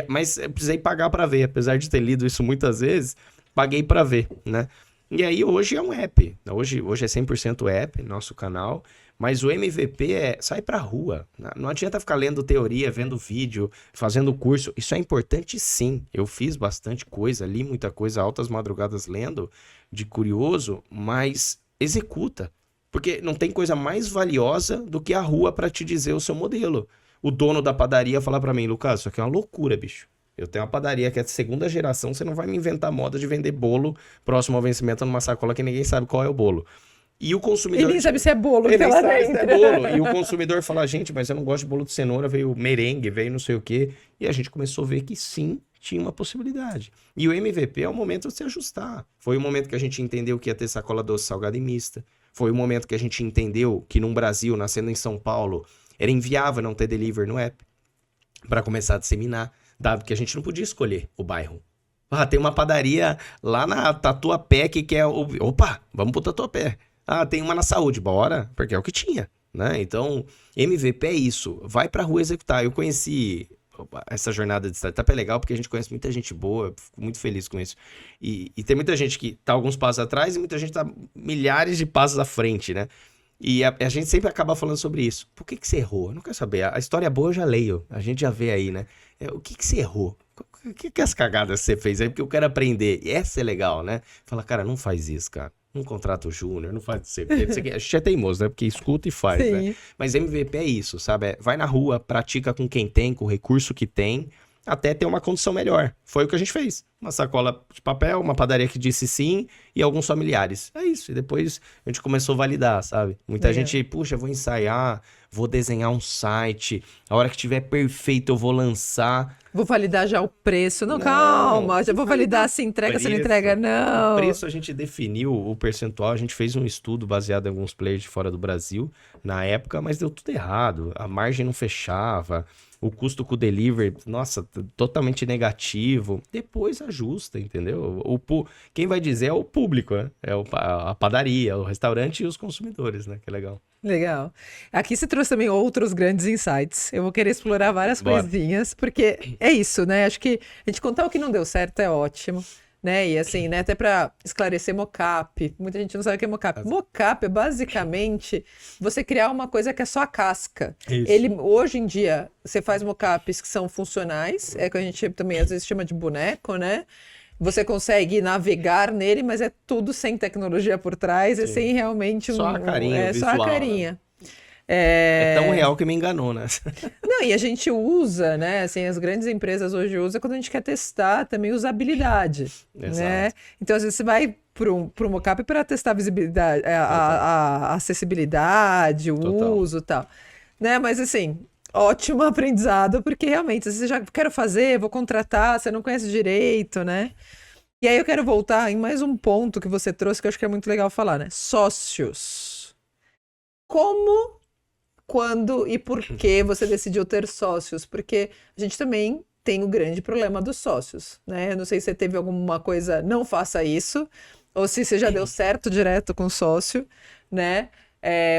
Mas eu precisei pagar pra ver. Apesar de ter lido isso muitas vezes, paguei pra ver, né? E aí, hoje é um app. Hoje é 100% app, nosso canal. Mas o MVP é sai pra rua. Não adianta ficar lendo teoria, vendo vídeo, fazendo curso. Isso é importante, sim. Eu fiz bastante coisa, li muita coisa, altas madrugadas lendo, de curioso, mas executa. Porque não tem coisa mais valiosa do que a rua para te dizer o seu modelo. O dono da padaria falar para mim, Lucas, isso aqui é uma loucura, bicho. Eu tenho uma padaria que é de 2ª geração, você não vai me inventar moda de vender bolo próximo ao vencimento numa sacola que ninguém sabe qual é o bolo. E o consumidor... Ele nem sabe se é bolo. Ele nem sabe se é bolo. E o consumidor fala, gente, mas eu não gosto de bolo de cenoura, veio merengue, veio não sei o quê. E a gente começou a ver que sim, tinha uma possibilidade. E o MVP é o momento de se ajustar. Foi o momento que a gente entendeu que ia ter sacola doce, salgada e mista. Foi o momento que a gente entendeu que num Brasil, nascendo em São Paulo, era inviável não ter delivery no app. para começar a disseminar, dado que a gente não podia escolher o bairro. Ah, tem uma padaria lá na Tatuapé que quer... Opa, vamos pro Tatuapé. Ah, tem uma na Saúde, bora, porque é o que tinha, né? Então, MVP é isso, vai pra rua executar. Eu conheci essa jornada de startup, é legal porque a gente conhece muita gente boa, eu fico muito feliz com isso. E tem muita gente que tá alguns passos atrás e muita gente tá milhares de passos à frente, né? E a gente sempre acaba falando sobre isso. Por que você errou? Eu não quero saber. A história boa eu já leio. A gente já vê aí, né? O que você errou? O que as cagadas você fez aí? Porque eu quero aprender. E essa é legal, né? Fala, cara, não faz isso, cara. Não contrata o Júnior, não faz isso. A gente é teimoso, né? Porque escuta e faz, Sim. né? Mas MVP é isso, sabe? Vai na rua, pratica com quem tem, com o recurso que tem, até ter uma condição melhor. Foi o que a gente fez. Uma sacola de papel, uma padaria que disse sim e alguns familiares. É isso. E depois a gente começou a validar, sabe? Muita gente, puxa, vou ensaiar, vou desenhar um site, a hora que tiver perfeito eu vou lançar. Vou validar já o preço. Não, calma, já vou validar se entrega, se não entrega, não. O preço a gente definiu, o percentual, a gente fez um estudo baseado em alguns players de fora do Brasil na época, mas deu tudo errado. A margem não fechava, o custo com o delivery, nossa, totalmente negativo. Depois ajusta, entendeu? Quem vai dizer é o público, né? É a padaria, o restaurante e os consumidores, né? Que é legal. Legal. Aqui você trouxe também outros grandes insights. Eu vou querer explorar várias coisinhas, porque é isso, né? Acho que a gente contar o que não deu certo é ótimo, né? E assim, né? Até para esclarecer mockup. Muita gente não sabe o que é mockup. Mockup é basicamente você criar uma coisa que é só a casca. Isso. Hoje em dia, você faz mockups que são funcionais, é que a gente também às vezes chama de boneco, né? Você consegue navegar nele, mas é tudo sem tecnologia por trás, é sem realmente só a carinha, é visual, só a carinha. Né? É tão real que me enganou, né? Não, e a gente usa, né? Assim, as grandes empresas hoje usam quando a gente quer testar também usabilidade, né? Então, às vezes você vai para um mockup para testar a visibilidade, a acessibilidade, o uso e tal, né? Mas assim, ótimo aprendizado, porque realmente, você já quero fazer, vou contratar, você não conhece direito, né? E aí eu quero voltar em mais um ponto que você trouxe, que eu acho que é muito legal falar, né? Sócios. Como, quando e por que você decidiu ter sócios? Porque a gente também tem o grande problema dos sócios, né? Eu não sei se você teve alguma coisa, não faça isso, ou se você já deu certo direto com sócio, né?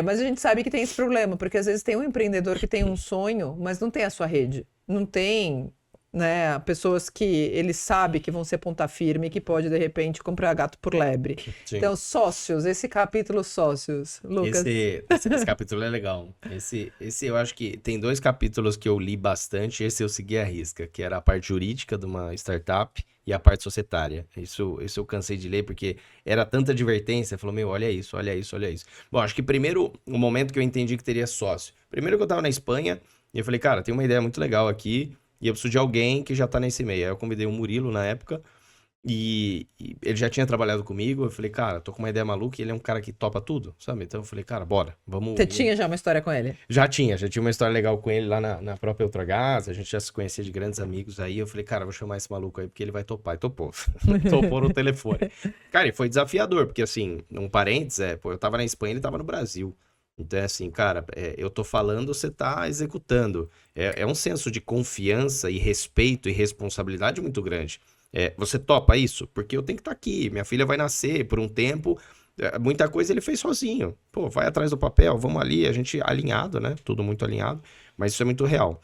Mas a gente sabe que tem esse problema, porque às vezes tem um empreendedor que tem um sonho, mas não tem a sua rede. Não tem, né, pessoas que ele sabe que vão ser ponta firme e que pode, de repente, comprar gato por lebre. Sim. Então, sócios, esse capítulo sócios, Lucas. Esse capítulo é legal. Esse eu acho que tem 2 capítulos que eu li bastante, esse eu segui à risca, que era a parte jurídica de uma startup e a parte societária. Isso eu cansei de ler, porque era tanta advertência, falou, meu, olha isso, olha isso, olha isso. Bom, acho que primeiro, o momento que eu entendi que teria sócio. Primeiro que eu tava na Espanha, e eu falei, cara, tem uma ideia muito legal aqui, e eu preciso de alguém que já tá nesse meio. Aí eu convidei o Murilo na época, e ele já tinha trabalhado comigo. Eu falei, cara, tô com uma ideia maluca e ele é um cara que topa tudo, sabe? Então eu falei, cara, bora, vamos... Você tinha já uma história com ele? Já tinha uma história legal com ele lá na própria Ultragás. A gente já se conhecia de grandes amigos aí. Eu falei, cara, vou chamar esse maluco aí porque ele vai topar. E topou. Topou no telefone. Cara, e foi desafiador, porque assim, um parênteses, eu tava na Espanha e ele tava no Brasil. Então é assim, cara, eu tô falando, você tá executando. É um senso de confiança e respeito e responsabilidade muito grande. Você topa isso? Porque eu tenho que estar aqui, minha filha vai nascer por um tempo, muita coisa ele fez sozinho. Pô, vai atrás do papel, vamos ali, a gente alinhado, né? Tudo muito alinhado, mas isso é muito real.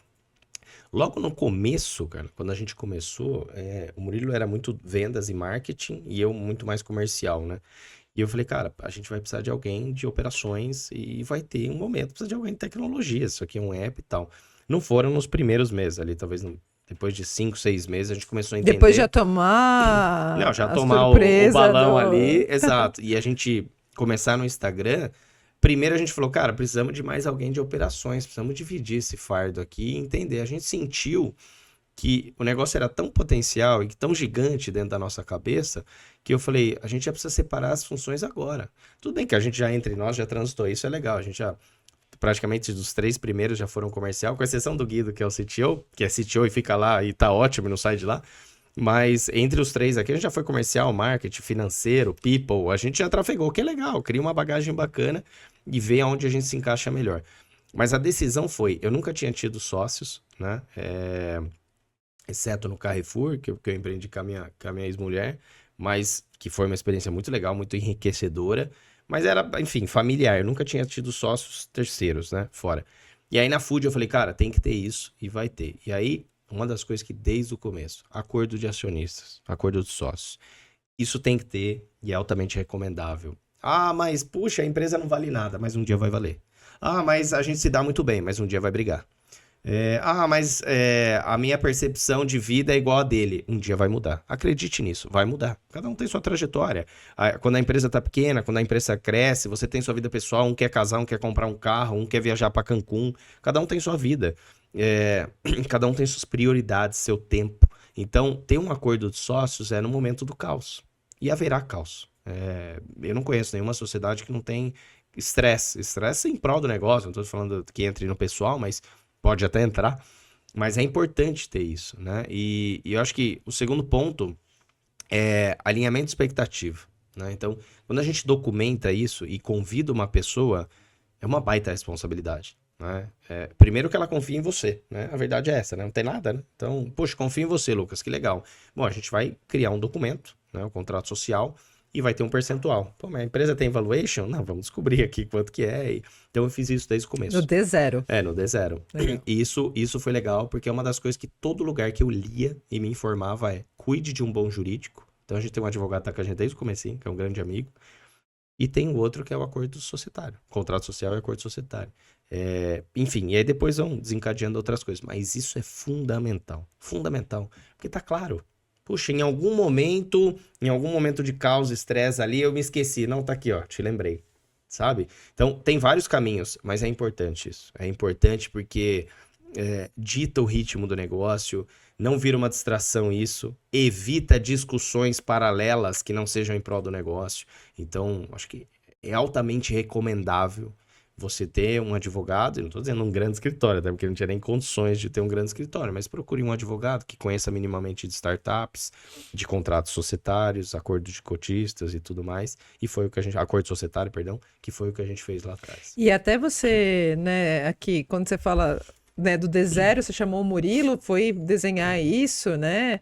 Logo no começo, cara, quando a gente começou, o Murilo era muito vendas e marketing e eu muito mais comercial, né? E eu falei, cara, a gente vai precisar de alguém de operações e vai ter um momento, precisa de alguém de tecnologia, isso aqui é um app e tal. Não foram nos primeiros meses ali, talvez depois de 5, 6 meses a gente começou a entender. Depois já tomar Não, já tomar o balão ali, exato. E a gente começar no Instagram, primeiro a gente falou, cara, precisamos de mais alguém de operações, precisamos dividir esse fardo aqui e entender. A gente sentiu que o negócio era tão potencial e tão gigante dentro da nossa cabeça, que eu falei, a gente já precisa separar as funções agora. Tudo bem que a gente já entre nós já transitou, isso é legal, a gente já, praticamente dos 3 primeiros já foram comercial, com exceção do Guido, que é o CTO, que é CTO e fica lá e tá ótimo e não sai de lá, mas entre os 3 aqui a gente já foi comercial, marketing, financeiro, people, a gente já trafegou, que é legal, cria uma bagagem bacana e vê aonde a gente se encaixa melhor. Mas a decisão foi, eu nunca tinha tido sócios, né? Exceto no Carrefour, que eu empreendi com a minha ex-mulher, mas que foi uma experiência muito legal, muito enriquecedora, mas era, enfim, familiar. Eu nunca tinha tido sócios terceiros, né? Fora. E aí na Food eu falei, cara, tem que ter isso e vai ter. E aí, uma das coisas que desde o começo, acordo de acionistas, acordo dos sócios, isso tem que ter e é altamente recomendável. Ah, mas puxa, a empresa não vale nada, mas um dia vai valer. Ah, mas a gente se dá muito bem, mas um dia vai brigar. Mas a minha percepção de vida é igual a dele. Um dia vai mudar. Acredite nisso, vai mudar. Cada um tem sua trajetória. Quando a empresa tá pequena, quando a empresa cresce, você tem sua vida pessoal. Um quer casar, um quer comprar um carro, um quer viajar para Cancún. Cada um tem sua vida. Cada um tem suas prioridades, seu tempo. Então, ter um acordo de sócios é no momento do caos. E haverá caos. Eu não conheço nenhuma sociedade que não tem estresse. Estresse em prol do negócio. Não estou falando que entre no pessoal, mas pode até entrar, mas é importante ter isso, né? E eu acho que o segundo ponto é alinhamento de expectativa, né? Então, quando a gente documenta isso e convida uma pessoa, é uma baita responsabilidade, né? Primeiro que ela confia em você, né? A verdade é essa, né? Não tem nada, né? Então, poxa, confio em você, Lucas, que legal. Bom, a gente vai criar um documento, né? Um contrato social, e vai ter um percentual. Pô, mas a empresa tem valuation? Não, vamos descobrir aqui quanto que é. Então eu fiz isso desde o começo. No D0. No D0. E isso foi legal, porque é uma das coisas que todo lugar que eu lia e me informava cuide de um bom jurídico. Então a gente tem um advogado que tá com a gente desde o comecinho, que é um grande amigo. E tem o outro que é o acordo societário. Contrato social e acordo societário. Enfim, e aí depois vão desencadeando outras coisas. Mas isso é fundamental. Fundamental. Porque tá claro. Puxa, em algum momento de caos, estresse ali, eu me esqueci. Não, tá aqui, ó, te lembrei, sabe? Então, tem vários caminhos, mas é importante isso. É importante porque dita o ritmo do negócio, não vira uma distração isso, evita discussões paralelas que não sejam em prol do negócio. Então, acho que é altamente recomendável você ter um advogado, eu não estou dizendo um grande escritório, até porque não tinha nem condições de ter um grande escritório, mas procure um advogado que conheça minimamente de startups, de contratos societários, acordo de cotistas e tudo mais, e foi o que a gente, acordo societário, perdão, que foi o que a gente fez lá atrás. E até você, né, aqui, quando você fala, né, do D0, você chamou o Murilo, foi desenhar isso, né?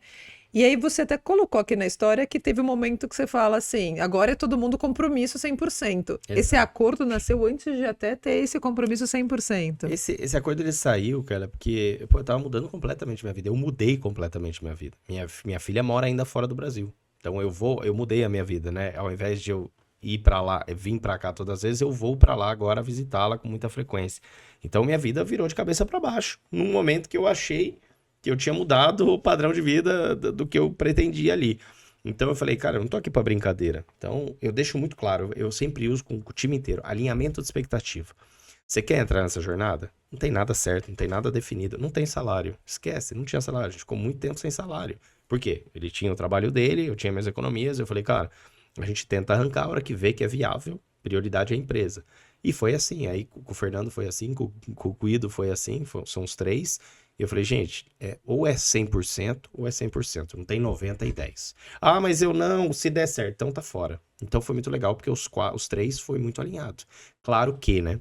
E aí você até colocou aqui na história que teve um momento que você fala assim, agora é todo mundo compromisso 100%. Exato. Esse acordo nasceu antes de até ter esse compromisso 100%. Esse acordo ele saiu, cara, porque eu tava mudando completamente minha vida. Eu mudei completamente minha vida. Minha filha mora ainda fora do Brasil. Então eu mudei a minha vida, né? Ao invés de eu ir pra lá, vir pra cá todas as vezes, eu vou pra lá agora visitá-la com muita frequência. Então minha vida virou de cabeça pra baixo. Num momento que eu achei que eu tinha mudado o padrão de vida do que eu pretendia ali. Então eu falei, cara, eu não tô aqui pra brincadeira. Então eu deixo muito claro, eu sempre uso com o time inteiro, alinhamento de expectativa. Você quer entrar nessa jornada? Não tem nada certo, não tem nada definido, não tem salário. Esquece, não tinha salário, a gente ficou muito tempo sem salário. Por quê? Ele tinha o trabalho dele, eu tinha minhas economias, eu falei, cara, a gente tenta arrancar a hora que vê que é viável, prioridade é a empresa. E foi assim, aí com o Fernando foi assim, com o Guido foi assim, são os três. E eu falei, gente, ou é 100% ou é 100%, não tem 90 e 10. Ah, mas eu não, se der certo, então tá fora. Então foi muito legal, porque os três foi muito alinhado. Claro que, né,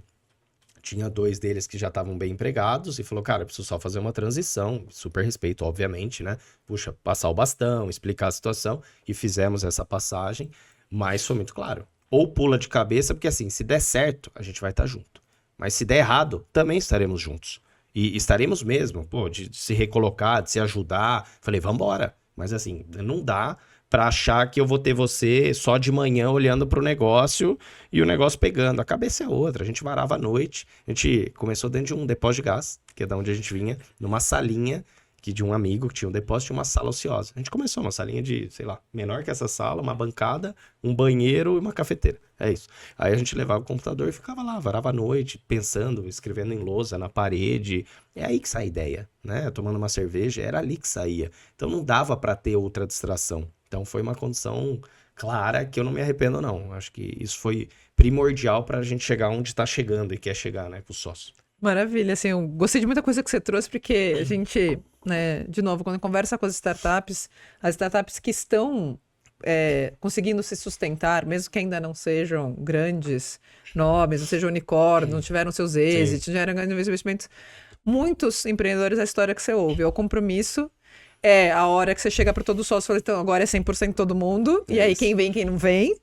tinha 2 deles que já estavam bem empregados e falou, cara, eu preciso só fazer uma transição, super respeito, obviamente, né? Puxa, passar o bastão, explicar a situação e fizemos essa passagem, mas foi muito claro. Ou pula de cabeça, porque assim, se der certo, a gente vai estar junto. Mas se der errado, também estaremos juntos. E estaremos mesmo, pô, de se recolocar, de se ajudar. Falei, vambora. Mas assim, não dá pra achar que eu vou ter você só de manhã olhando pro negócio e o negócio pegando. A cabeça é outra. A gente varava à noite. A gente começou dentro de um depósito de gás, que é da onde a gente vinha, numa salinha que de um amigo que tinha um depósito e uma sala ociosa. A gente começou uma salinha de, sei lá, menor que essa sala, uma bancada, um banheiro e uma cafeteira. É isso. Aí a gente levava o computador e ficava lá, varava à noite, pensando, escrevendo em lousa, na parede. É aí que sai a ideia, né? Tomando uma cerveja, era ali que saía. Então não dava para ter outra distração. Então foi uma condição clara que eu não me arrependo, não. Acho que isso foi primordial para a gente chegar onde está chegando e quer chegar, né, com o sócio. Maravilha, assim, eu gostei de muita coisa que você trouxe, porque a gente, né, de novo, quando conversa com as startups que estão conseguindo se sustentar, mesmo que ainda não sejam grandes nomes, não sejam unicórnios, não tiveram seus êxitos, não tiveram grandes investimentos. Muitos empreendedores, a história que você ouve, é o compromisso, é a hora que você chega para todo sócio e fala, então agora é 100% todo mundo, e aí quem vem, quem não vem,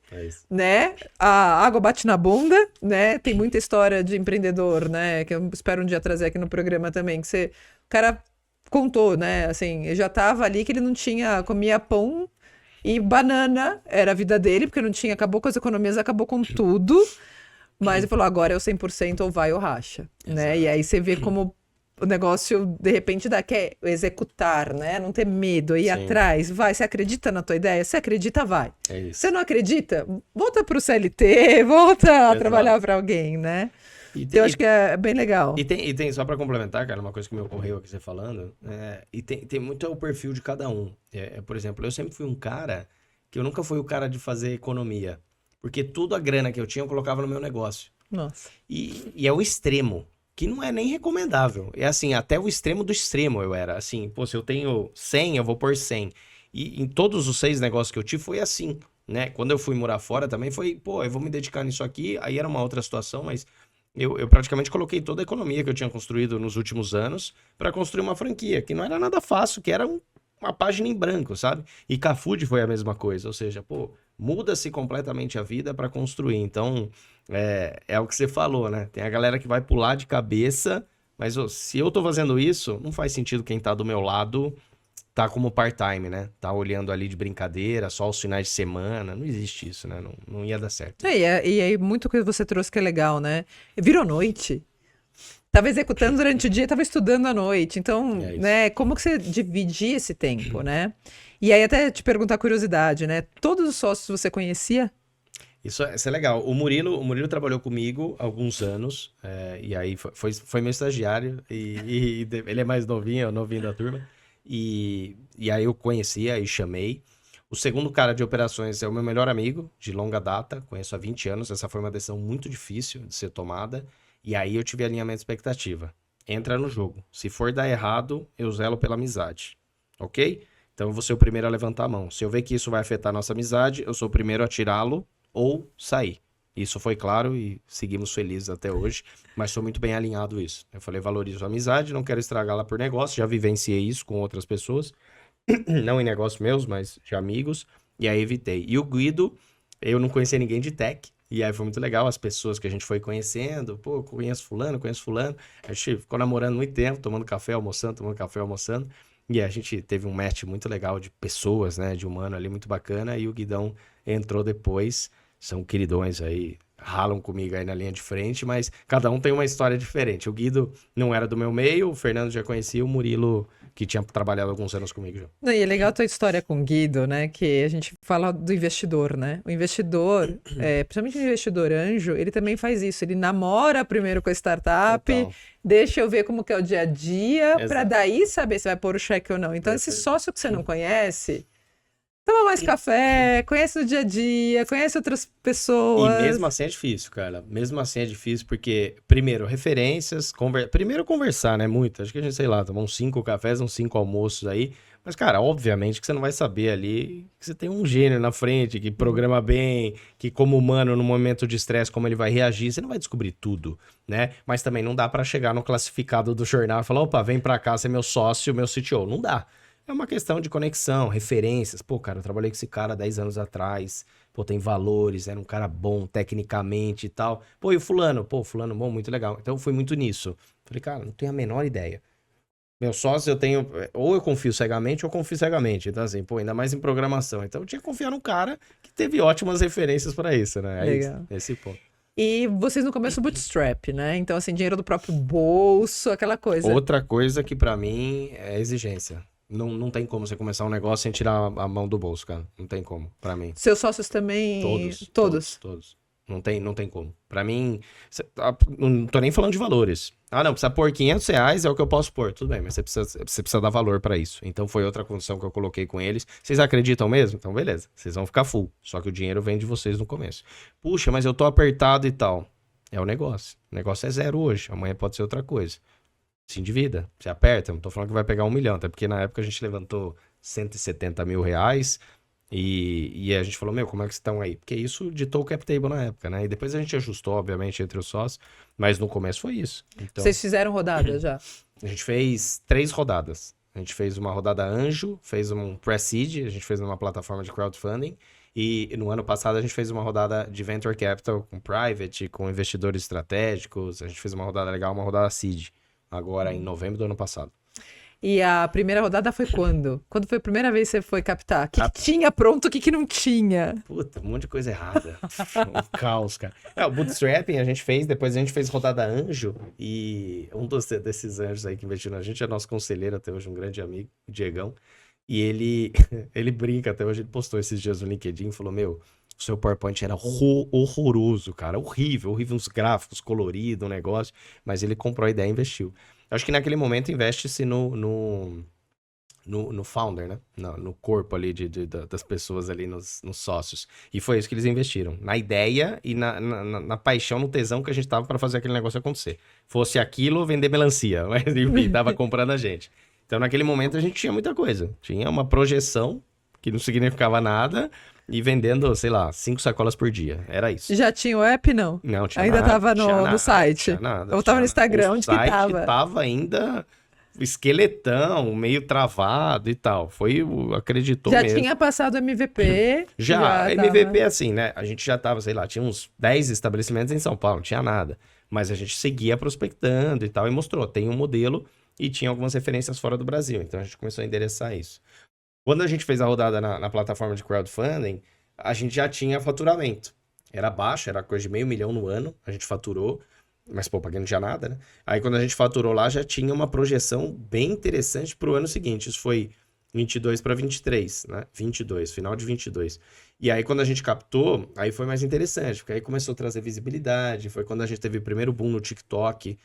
né? A água bate na bunda, né? Tem muita história de empreendedor, né? Que eu espero um dia trazer aqui no programa também, que o cara contou, né? Assim, ele já tava ali que ele não comia pão e banana, era a vida dele, porque não tinha, acabou com as economias, acabou com tudo, mas ele falou, agora é o 100% ou vai ou racha, né? E aí você vê como o negócio, de repente, quer executar, né? Não ter medo, ir atrás. Vai, você acredita na tua ideia? Se acredita, vai. É isso. Você não acredita? Volta pro CLT, volta a trabalhar para alguém, né? Então, eu acho que é bem legal. E tem só para complementar, cara, uma coisa que me ocorreu aqui você falando, e tem muito o perfil de cada um. Por exemplo, eu sempre fui um cara que eu nunca fui o cara de fazer economia. Porque toda a grana que eu tinha, eu colocava no meu negócio. Nossa. E é o extremo. Que não é nem recomendável. É assim, até o extremo do extremo eu era. Assim, pô, se eu tenho 100, eu vou pôr 100. E em todos os 6 negócios que eu tive foi assim, né? Quando eu fui morar fora também foi, pô, eu vou me dedicar nisso aqui. Aí era uma outra situação, mas eu praticamente coloquei toda a economia que eu tinha construído nos últimos anos para construir uma franquia, que não era nada fácil, que era uma página em branco, sabe? E Cafood foi a mesma coisa, ou seja, pô, muda-se completamente a vida para construir. Então, é o que você falou, né? Tem a galera que vai pular de cabeça, mas se eu tô fazendo isso, não faz sentido quem tá do meu lado tá como part-time, né? Tá olhando ali de brincadeira, só os finais de semana. Não existe isso, né? Não ia dar certo. E aí, muito que você trouxe que é legal, né? Virou noite. Tava executando durante o dia, tava estudando à noite. Então, né? Como que você dividia esse tempo, né? E aí, até te perguntar a curiosidade, né? Todos os sócios você conhecia? Isso é legal. O Murilo trabalhou comigo há alguns anos, e aí foi meu estagiário, e ele é mais novinho, é o novinho da turma, e aí eu conhecia e chamei. O segundo cara de operações é o meu melhor amigo, de longa data, conheço há 20 anos, essa foi uma decisão muito difícil de ser tomada, e aí eu tive alinhamento de expectativa. Entra no jogo. Se for dar errado, eu zelo pela amizade, ok? Então eu vou ser o primeiro a levantar a mão. Se eu ver que isso vai afetar a nossa amizade, eu sou o primeiro a tirá-lo, ou sair. Isso foi claro e seguimos felizes até hoje, mas sou muito bem alinhado isso. Eu falei, valorizo a amizade, não quero estragá-la por negócio, já vivenciei isso com outras pessoas, não em negócios meus, mas de amigos, e aí evitei. E o Guido, eu não conhecia ninguém de tech, e aí foi muito legal as pessoas que a gente foi conhecendo, pô, conheço fulano, a gente ficou namorando muito tempo, tomando café, almoçando, e a gente teve um match muito legal de pessoas, né, de humano ali, muito bacana, e o Guidão entrou depois, são queridões aí, ralam comigo aí na linha de frente, mas cada um tem uma história diferente. O Guido não era do meu meio, o Fernando já conhecia, o Murilo, que tinha trabalhado alguns anos comigo já. Não, e é legal a tua história com o Guido, né? Que a gente fala do investidor, né? O investidor, principalmente o investidor anjo, ele também faz isso. Ele namora primeiro com a startup, então, deixa eu ver como que é o dia a dia, para daí saber se vai pôr o cheque ou não. Então, esse sócio que você não conhece, toma mais café, conhece o dia a dia, conhece outras pessoas. E mesmo assim é difícil, cara. Mesmo assim é difícil porque, primeiro, referências, primeiro conversar, né? Muito. Acho que a gente, sei lá, tomar uns 5 cafés, uns 5 almoços aí. Mas, cara, obviamente que você não vai saber ali que você tem um gênio na frente, que programa bem, que como humano, no momento de estresse, como ele vai reagir, você não vai descobrir tudo, né? Mas também não dá pra chegar no classificado do jornal e falar, opa, vem pra cá, você é meu sócio, meu CTO. Não dá. É uma questão de conexão, referências. Pô, cara, eu trabalhei com esse cara 10 anos atrás. Pô, tem valores, era um cara bom tecnicamente e tal. Pô, e o fulano? Pô, fulano bom, muito legal. Então, eu fui muito nisso. Falei, cara, não tenho a menor ideia. Meu sócio, eu tenho... Ou eu confio cegamente, ou confio cegamente. Então, assim, pô, ainda mais em programação. Então, eu tinha que confiar num cara que teve ótimas referências para isso, né? Legal. Esse ponto. E vocês no começo bootstrap, né? Então, assim, dinheiro do próprio bolso, aquela coisa. Outra coisa que para mim é exigência. Não tem como você começar um negócio sem tirar a mão do bolso, cara. Não tem como, pra mim. Seus sócios também? Todos. Não tem como. Pra mim, não tô nem falando de valores. Ah, não, precisa pôr R$500, é o que eu posso pôr. Tudo bem, mas você precisa dar valor pra isso. Então foi outra condição que eu coloquei com eles. Vocês acreditam mesmo? Então beleza, vocês vão ficar full. Só que o dinheiro vem de vocês no começo. Puxa, mas eu tô apertado e tal. É o negócio. O negócio é 0 hoje, amanhã pode ser outra coisa. Se endivida, se aperta, não tô falando que vai pegar 1 milhão, até porque na época a gente levantou R$170 mil, E a gente falou, meu, como é que estão aí? Porque isso ditou o cap table na época, né? E depois a gente ajustou, obviamente, entre os sócios, mas no começo foi isso. Então, Vocês fizeram rodada já? a gente fez 3 rodadas. A gente fez uma rodada anjo, fez um pre-seed, a gente fez numa plataforma de crowdfunding. E no ano passado a gente fez uma rodada de venture capital com private, com investidores estratégicos. A gente fez uma rodada legal, uma rodada seed, agora em novembro do ano passado. E a primeira rodada foi quando? Quando foi a primeira vez que você foi captar? O que tinha pronto, o que não tinha? Puta, um monte de coisa errada. Um caos, cara. O bootstrapping a gente fez, depois a gente fez rodada anjo. E um desses anjos aí que investiu na gente é nosso conselheiro até hoje, um grande amigo, o Diegão. E ele brinca até hoje, ele postou esses dias no LinkedIn e falou, meu, o seu PowerPoint era horroroso, cara. Horrível, horrível, uns gráficos coloridos, um negócio. Mas ele comprou a ideia e investiu. Acho que naquele momento investe-se no founder, né? No corpo ali das pessoas ali, nos sócios. E foi isso que eles investiram. Na ideia e na paixão, no tesão que a gente tava para fazer aquele negócio acontecer. Fosse aquilo, vender melancia. Mas enfim, tava comprando a gente. Então naquele momento a gente tinha muita coisa. Tinha uma projeção que não significava nada e vendendo, sei lá, 5 sacolas por dia. Era isso. Já tinha o app, não? Não, tinha Ainda nada. tava Tinha no nada, site? tinha nada, Ou tinha tava no nada. Instagram? O Onde que site tava? tava ainda esqueletão, meio travado e tal. Acreditou Já mesmo. tinha passado o MVP? Já, tava- MVP assim, né? A gente já tava, sei lá, tinha uns 10 estabelecimentos em São Paulo, não tinha nada. Mas a gente seguia prospectando e tal, e mostrou, tem um modelo e tinha algumas referências fora do Brasil. Então a gente começou a endereçar isso. Quando a gente fez a rodada na plataforma de crowdfunding, a gente já tinha faturamento. Era baixo, era coisa de $500 mil no ano, a gente faturou, mas pô, pra quem não tinha nada, né? Aí quando a gente faturou lá, já tinha uma projeção bem interessante pro ano seguinte. Isso foi 22 para 23, né? 22, final de 22. E aí quando a gente captou, aí foi mais interessante, porque aí começou a trazer visibilidade, foi quando a gente teve o primeiro boom no TikTok,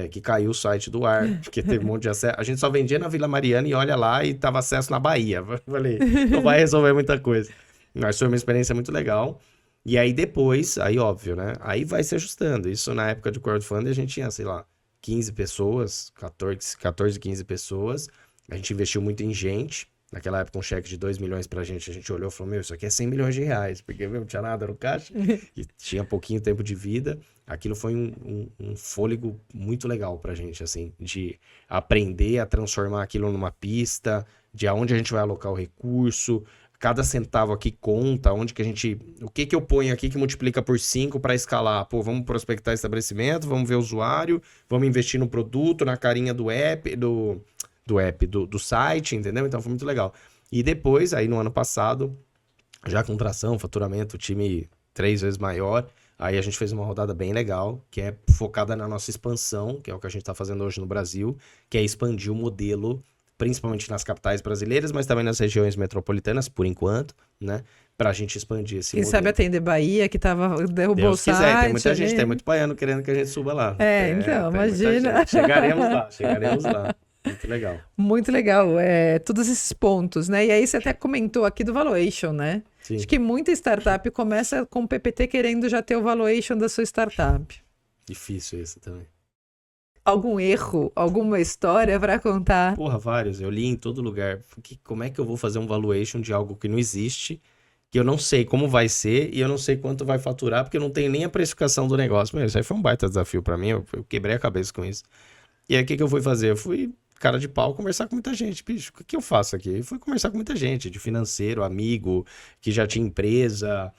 que caiu o site do ar, porque teve um monte de acesso. A gente só vendia na Vila Mariana e olha lá e tava acesso na Bahia. Falei, não vai resolver muita coisa. Mas foi uma experiência muito legal. E aí depois, aí óbvio, né? Aí vai se ajustando. Isso na época de crowdfunding a gente tinha, sei lá, 15 pessoas, 14, 15 pessoas. A gente investiu muito em gente. Naquela época, um cheque de 2 milhões pra gente, a gente olhou e falou, meu, isso aqui é 100 milhões de reais, porque meu, não tinha nada no caixa e tinha pouquinho tempo de vida. Aquilo foi um fôlego muito legal pra gente, assim, de aprender a transformar aquilo numa pista, de aonde a gente vai alocar o recurso, cada centavo aqui conta, onde que a gente... O que eu ponho aqui que multiplica por 5 para escalar? Pô, vamos prospectar estabelecimento, vamos ver o usuário, vamos investir no produto, na carinha do app, do site, entendeu? Então foi muito legal. E depois, aí no ano passado, já com tração, faturamento, time 3 vezes maior, aí a gente fez uma rodada bem legal, que é focada na nossa expansão, que é o que a gente está fazendo hoje no Brasil, que é expandir o modelo principalmente nas capitais brasileiras, mas também nas regiões metropolitanas, por enquanto, né? Pra gente expandir esse Quem modelo. sabe atender Bahia, que derrubou Deus o site. quiser, tem muita ali. gente, tem muito baiano querendo que a gente suba lá. Então, tem muita imagina. gente. Chegaremos lá. Muito legal. Muito legal, todos esses pontos, né? E aí você até comentou aqui do valuation, né? Sim. Acho que muita startup começa com o PPT querendo já ter o valuation da sua startup. Difícil isso também. Algum erro, alguma história para contar? Porra, vários. Eu li em todo lugar. Como é que eu vou fazer um valuation de algo que não existe, que eu não sei como vai ser e eu não sei quanto vai faturar, porque eu não tenho nem a precificação do negócio. Meu, isso aí foi um baita desafio pra mim. Eu quebrei a cabeça com isso. E aí, o que eu fui fazer? Eu fui, cara de pau, conversar com muita gente. Bicho, o que eu faço aqui? Eu fui conversar com muita gente, de financeiro, amigo, que já tinha empresa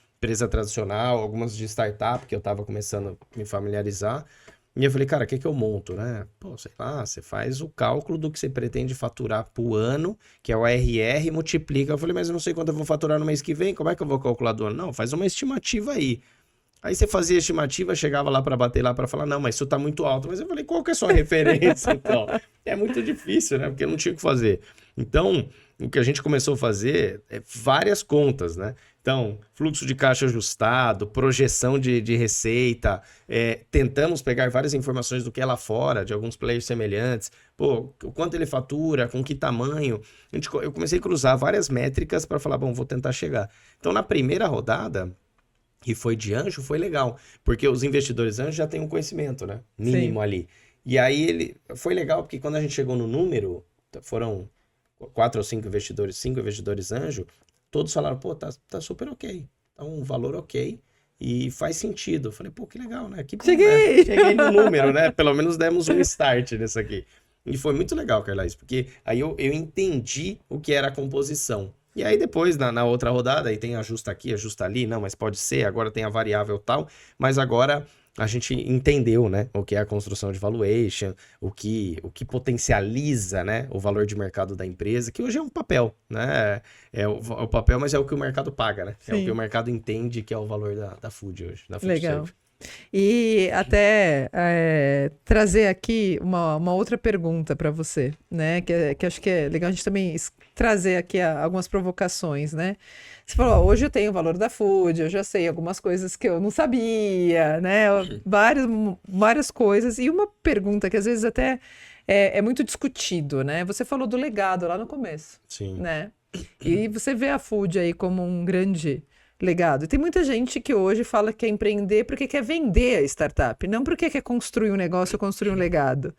tradicional, algumas de startup, que eu tava começando a me familiarizar. E eu falei, cara, o que eu monto, né? Pô, sei lá, você faz o cálculo do que você pretende faturar por ano, que é o ARR, multiplica. Eu falei, mas eu não sei quanto eu vou faturar no mês que vem, como é que eu vou calcular do ano? Não, faz uma estimativa aí. Aí você fazia a estimativa, chegava lá para bater lá para falar, não, mas isso tá muito alto. Mas eu falei, qual que é a sua referência, então? É muito difícil, né? Porque eu não tinha o que fazer. Então, o que a gente começou a fazer é várias contas, né? Então, fluxo de caixa ajustado, projeção de receita, tentamos pegar várias informações do que é lá fora, de alguns players semelhantes. Pô, o quanto ele fatura, com que tamanho. Eu comecei a cruzar várias métricas para falar, bom, vou tentar chegar. Então, na primeira rodada, que foi de anjo, foi legal. Porque os investidores anjos já têm um conhecimento, né? Mínimo ali. E aí, foi legal porque quando a gente chegou no número, foram 4 ou 5 investidores anjo, todos falaram, pô, tá super ok, tá um valor ok. E faz sentido. Eu falei, pô, que legal, né? Que bom, Cheguei! né? Cheguei no número, né? Pelo menos demos um start nisso aqui. E foi muito legal, Carla, porque aí eu entendi o que era a composição. E aí depois, na outra rodada, aí tem ajusta aqui, ajusta ali, não, mas pode ser, agora tem a variável tal, mas agora a gente entendeu, né, o que é a construção de valuation, o que potencializa, né, o valor de mercado da empresa, que hoje é um papel, né, é o papel, mas é o que o mercado paga, né, é o que o mercado entende que é o valor da Food hoje, da Food Legal. Save. E até trazer aqui uma outra pergunta para você, né? Que acho que é legal a gente também trazer aqui algumas provocações, né? Você falou, ó, hoje eu tenho o valor da Food, eu já sei algumas coisas que eu não sabia, né? Várias coisas. E uma pergunta que às vezes até é muito discutido, né? Você falou do legado lá no começo, Sim. né? E você vê a Food aí como um grande legado. E tem muita gente que hoje fala que quer empreender porque quer vender a startup, não porque quer construir um negócio ou construir um legado.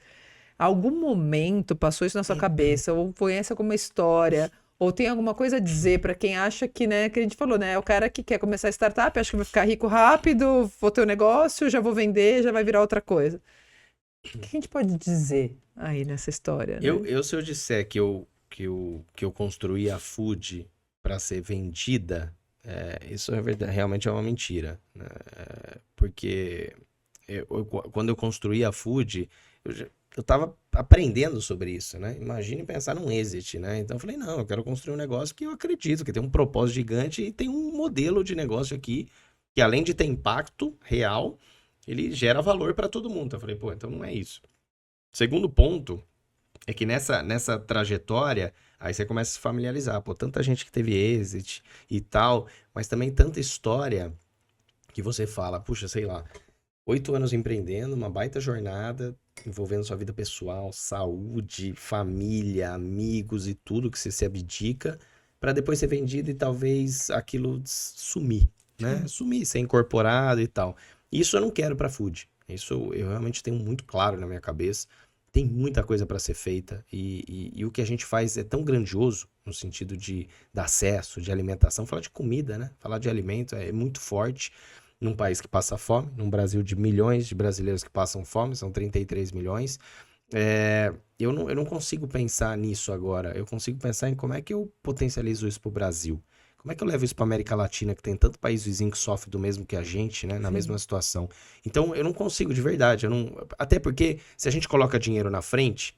Algum momento passou isso na sua cabeça, ou conhece alguma história, ou tem alguma coisa a dizer para quem acha que, né, que a gente falou, né, é o cara que quer começar a startup, acha que vai ficar rico rápido, vou ter um negócio, já vou vender, já vai virar outra coisa. O que a gente pode dizer aí nessa história, né? Se eu disser que eu construí a Food para ser vendida, isso é verdade, realmente é uma mentira, né? Porque quando eu construí a Food, eu tava aprendendo sobre isso, né? Imagine pensar num exit, né? Então eu falei, não, eu quero construir um negócio que eu acredito, que tem um propósito gigante e tem um modelo de negócio aqui que além de ter impacto real, ele gera valor para todo mundo. Então eu falei, pô, então não é isso. Segundo ponto é que nessa trajetória, aí você começa a se familiarizar. Pô, tanta gente que teve exit e tal, mas também tanta história que você fala, puxa, sei lá, 8 anos empreendendo, uma baita jornada, envolvendo sua vida pessoal, saúde, família, amigos e tudo que você se abdica, para depois ser vendido e talvez aquilo sumir, né? Sumir, ser incorporado e tal. Isso eu não quero para Food. Isso eu realmente tenho muito claro na minha cabeça. Tem muita coisa para ser feita e o que a gente faz é tão grandioso no sentido de acesso, de alimentação. Falar de comida, né? Falar de alimento é muito forte num país que passa fome, num Brasil de milhões de brasileiros que passam fome, são 33 milhões. Eu não consigo pensar nisso agora. Eu consigo pensar em como é que eu potencializo isso para o Brasil. Como é que eu levo isso para América Latina, que tem tanto país vizinho que sofre do mesmo que a gente, né? Na mesma situação. Então, eu não consigo, de verdade. Até porque, se a gente coloca dinheiro na frente,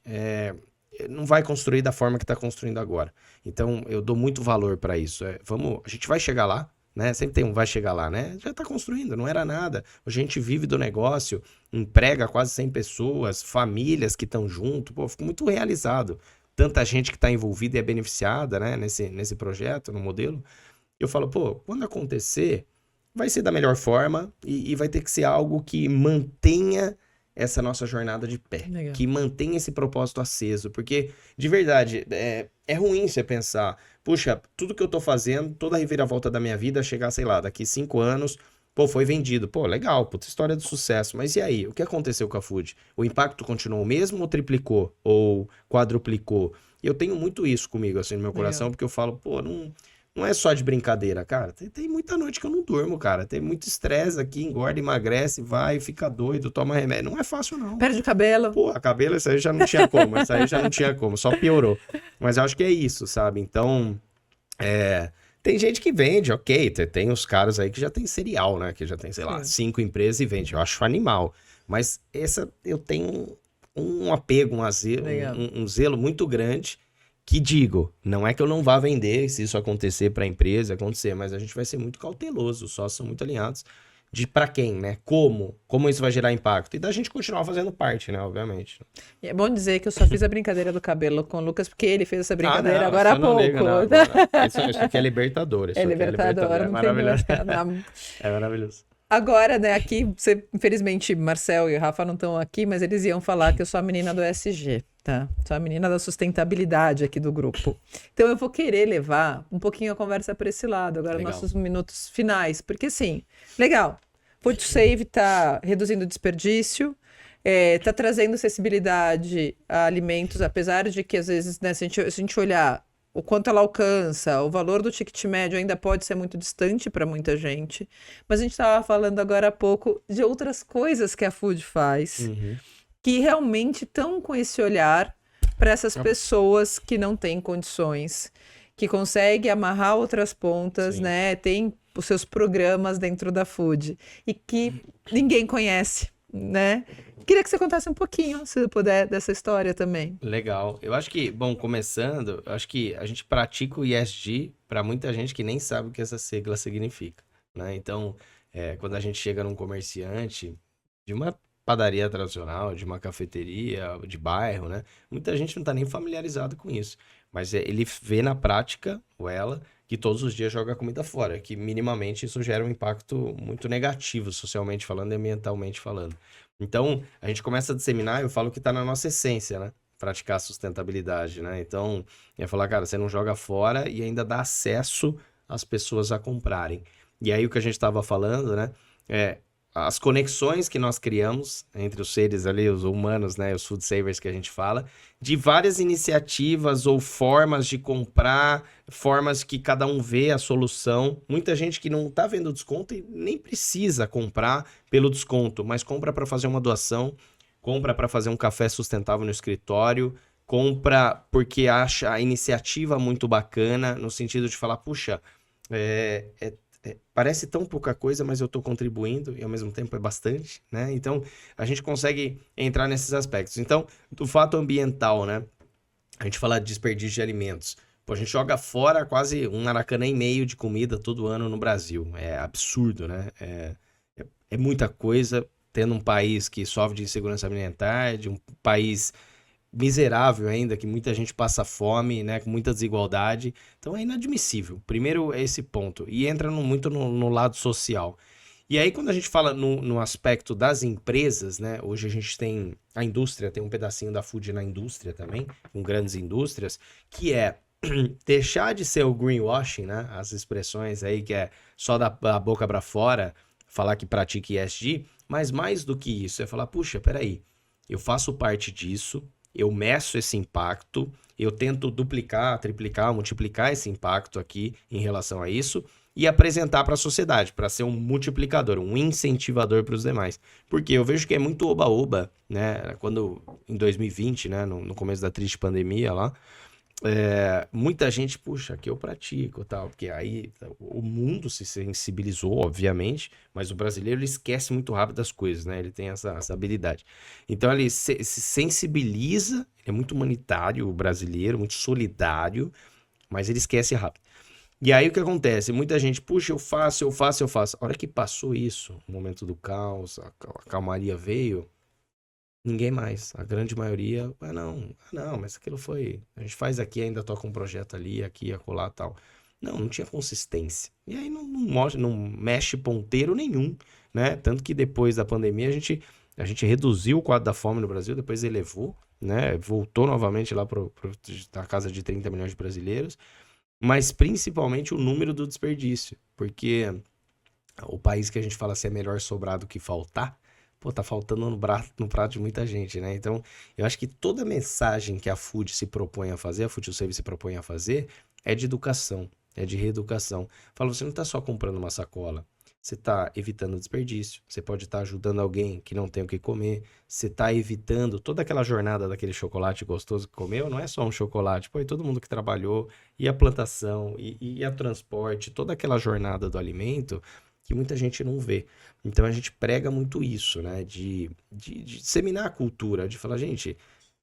não vai construir da forma que está construindo agora. Então, eu dou muito valor para isso. A gente vai chegar lá, né? Sempre tem um vai chegar lá, né? Já está construindo, não era nada. Hoje a gente vive do negócio, emprega quase 100 pessoas, famílias que estão junto. Pô, eu fico muito realizado. Tanta gente que está envolvida e é beneficiada, né, nesse projeto, no modelo. Eu falo, pô, quando acontecer, vai ser da melhor forma e vai ter que ser algo que mantenha essa nossa jornada de pé. Legal. Que mantenha esse propósito aceso. Porque, de verdade, é ruim você pensar, puxa, tudo que eu tô fazendo, toda a reviravolta da minha vida, chegar, sei lá, daqui 5 anos... Pô, foi vendido. Pô, legal, puta história de sucesso. Mas e aí? O que aconteceu com a Food? O impacto continuou o mesmo ou triplicou? Ou quadruplicou? Eu tenho muito isso comigo, assim, no meu coração, porque eu falo, pô, não é só de brincadeira, cara. Tem muita noite que eu não durmo, cara. Tem muito estresse aqui, engorda, emagrece, vai, fica doido, toma remédio. Não é fácil, não. Perde o cabelo. Pô, a cabelo, isso aí já não tinha como. Isso aí já não tinha como, só piorou. Mas eu acho que é isso, sabe? Então, tem gente que vende, ok, tem os caras aí que já tem serial, né? Que já tem, sei lá, 5 empresas e vende. Eu acho animal. Mas eu tenho um apego, um zelo muito grande que digo, não é que eu não vá vender se isso acontecer para a empresa, acontecer, mas a gente vai ser muito cauteloso, os sócios são muito alinhados de para quem, né? Como isso vai gerar impacto. E da gente continuar fazendo parte, né? Obviamente. E é bom dizer que eu só fiz a brincadeira do cabelo com o Lucas, porque ele fez essa brincadeira não, agora há pouco. Isso aqui é Libertadores. É Libertadores, é maravilhoso. É maravilhoso. Agora, né, aqui, infelizmente, Marcel e Rafa não estão aqui, mas eles iam falar que eu sou a menina do ESG, tá? Sou a menina da sustentabilidade aqui do grupo. Então, eu vou querer levar um pouquinho a conversa para esse lado, agora, nossos minutos finais. Porque, assim, legal, Food Save está reduzindo o desperdício, está trazendo acessibilidade a alimentos, apesar de que, às vezes, né, se a gente olhar o quanto ela alcança, o valor do ticket médio ainda pode ser muito distante para muita gente, mas a gente estava falando agora há pouco de outras coisas que a Food faz, Uhum. que realmente estão com esse olhar para essas pessoas que não têm condições, que conseguem amarrar outras pontas, Sim. né? Tem os seus programas dentro da Food e que ninguém conhece, né? Queria que você contasse um pouquinho, se puder, dessa história também. Legal. Eu acho que, bom, começando, eu acho que a gente pratica o ESG para muita gente que nem sabe o que essa sigla significa, né? Então, quando a gente chega num comerciante de uma padaria tradicional, de uma cafeteria, de bairro, né? Muita gente não está nem familiarizado com isso, mas ele vê na prática, ou ela, que todos os dias joga comida fora, que minimamente isso gera um impacto muito negativo, socialmente falando e ambientalmente falando. Então, a gente começa a disseminar, eu falo que está na nossa essência, né? Praticar a sustentabilidade, né? Então, ia falar, cara, você não joga fora e ainda dá acesso às pessoas a comprarem. E aí, o que a gente estava falando, né? É as conexões que nós criamos entre os seres ali, os humanos, né? Os food savers que a gente fala, de várias iniciativas ou formas de comprar, formas que cada um vê a solução. Muita gente que não está vendo desconto e nem precisa comprar pelo desconto, mas compra para fazer uma doação, compra para fazer um café sustentável no escritório, compra porque acha a iniciativa muito bacana, no sentido de falar, puxa, parece tão pouca coisa, mas eu estou contribuindo e ao mesmo tempo é bastante, né? Então, a gente consegue entrar nesses aspectos. Então, do fato ambiental, né? A gente fala de desperdício de alimentos. Pô, a gente joga fora quase 1,5 de comida todo ano no Brasil. É absurdo, né? É muita coisa, tendo um país que sofre de insegurança alimentar, de um país miserável ainda, que muita gente passa fome, né? Com muita desigualdade. Então é inadmissível. Primeiro é esse ponto. E entra muito no lado social. E aí, quando a gente fala no aspecto das empresas, né? Hoje a gente tem a indústria, tem um pedacinho da food na indústria também, com grandes indústrias, que é deixar de ser o greenwashing, né? As expressões aí que é só da boca para fora, falar que pratica ESG, mas mais do que isso, é falar, puxa, peraí, eu faço parte disso, eu meço esse impacto, eu tento duplicar, triplicar, multiplicar esse impacto aqui em relação a isso e apresentar para a sociedade, para ser um multiplicador, um incentivador para os demais. Porque eu vejo que é muito oba-oba, né? Quando em 2020, né, no começo da triste pandemia lá, muita gente, puxa, que eu pratico, tal, porque aí o mundo se sensibilizou, obviamente, mas o brasileiro ele esquece muito rápido das coisas, né? Ele tem essa habilidade. Então ele se sensibiliza, ele é muito humanitário, o brasileiro, muito solidário, mas ele esquece rápido. E aí o que acontece? Muita gente, puxa, eu faço, eu faço, eu faço. A hora que passou isso, o momento do caos, a calmaria veio, ninguém mais. A grande maioria, não, mas aquilo foi. A gente faz aqui, ainda toca um projeto ali, aqui, acolá, tal. Não tinha consistência. E aí não mexe ponteiro nenhum, né? Tanto que depois da pandemia a gente reduziu o quadro da fome no Brasil, depois elevou, né? Voltou novamente lá da casa de 30 milhões de brasileiros, mas principalmente o número do desperdício, porque o país que a gente fala se é melhor sobrar do que faltar, pô, tá faltando no prato de muita gente, né? Então, eu acho que toda mensagem que a Food se propõe a fazer, a Food Service se propõe a fazer, é de educação, é de reeducação. Fala, você não tá só comprando uma sacola, você tá evitando desperdício, você pode estar ajudando alguém que não tem o que comer, você tá evitando toda aquela jornada daquele chocolate gostoso que comeu, não é só um chocolate, pô, e todo mundo que trabalhou, e a plantação, e a transporte, toda aquela jornada do alimento que muita gente não vê. Então a gente prega muito isso, né? De disseminar a cultura, de falar, gente,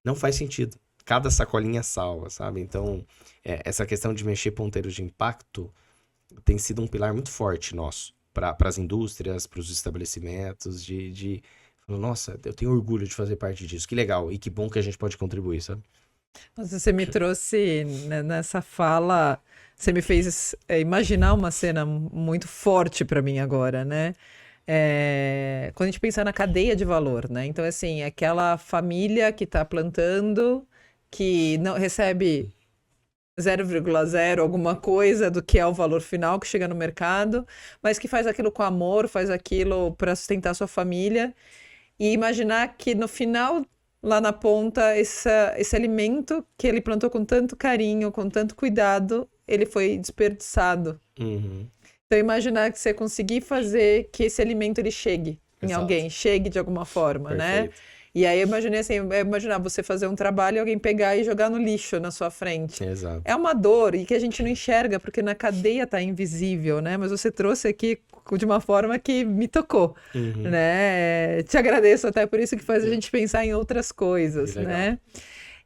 não faz sentido. Cada sacolinha salva, sabe? Então, essa questão de mexer ponteiros de impacto tem sido um pilar muito forte nosso, para as indústrias, para os estabelecimentos, nossa, eu tenho orgulho de fazer parte disso. Que legal, e que bom que a gente pode contribuir, sabe? Nossa, você me trouxe nessa fala, você me fez imaginar uma cena muito forte para mim agora, né? Quando a gente pensa na cadeia de valor, né? Então, assim, aquela família que está plantando, que não recebe 0,0 alguma coisa do que é o valor final que chega no mercado, mas que faz aquilo com amor, faz aquilo para sustentar sua família, e imaginar que no final lá na ponta, esse alimento que ele plantou com tanto carinho, com tanto cuidado, ele foi desperdiçado. Uhum. Então, imaginar que você conseguir fazer que esse alimento ele chegue em Exato. alguém, chegue de alguma forma, né? Perfeito. E aí eu imaginei assim, imaginar você fazer um trabalho e alguém pegar e jogar no lixo na sua frente. Exato. É uma dor e que a gente não enxerga, porque na cadeia tá invisível, né? Mas você trouxe aqui de uma forma que me tocou, Uhum. né? Te agradeço até por isso que faz a gente pensar em outras coisas, Que legal. né?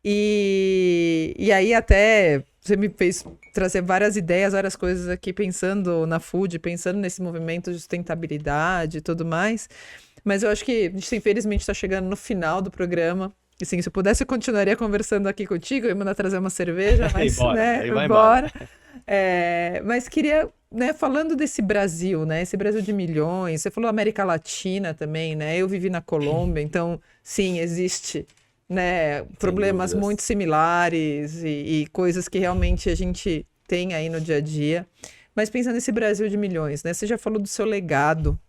E aí até você me fez trazer várias ideias, várias coisas aqui, pensando na food, pensando nesse movimento de sustentabilidade e tudo mais. Mas eu acho que a gente, infelizmente, está chegando no final do programa. E sim, se eu pudesse, eu continuaria conversando aqui contigo, eu ia mandar trazer uma cerveja, mas, Embora, né, aí vai embora. Mas queria, né, falando desse Brasil, né, esse Brasil de milhões, você falou América Latina também, né, eu vivi na Colômbia, então, sim, existe, né, problemas dúvidas. muito similares e coisas que realmente a gente tem aí no dia a dia. Mas pensando nesse Brasil de milhões, né, você já falou do seu legado,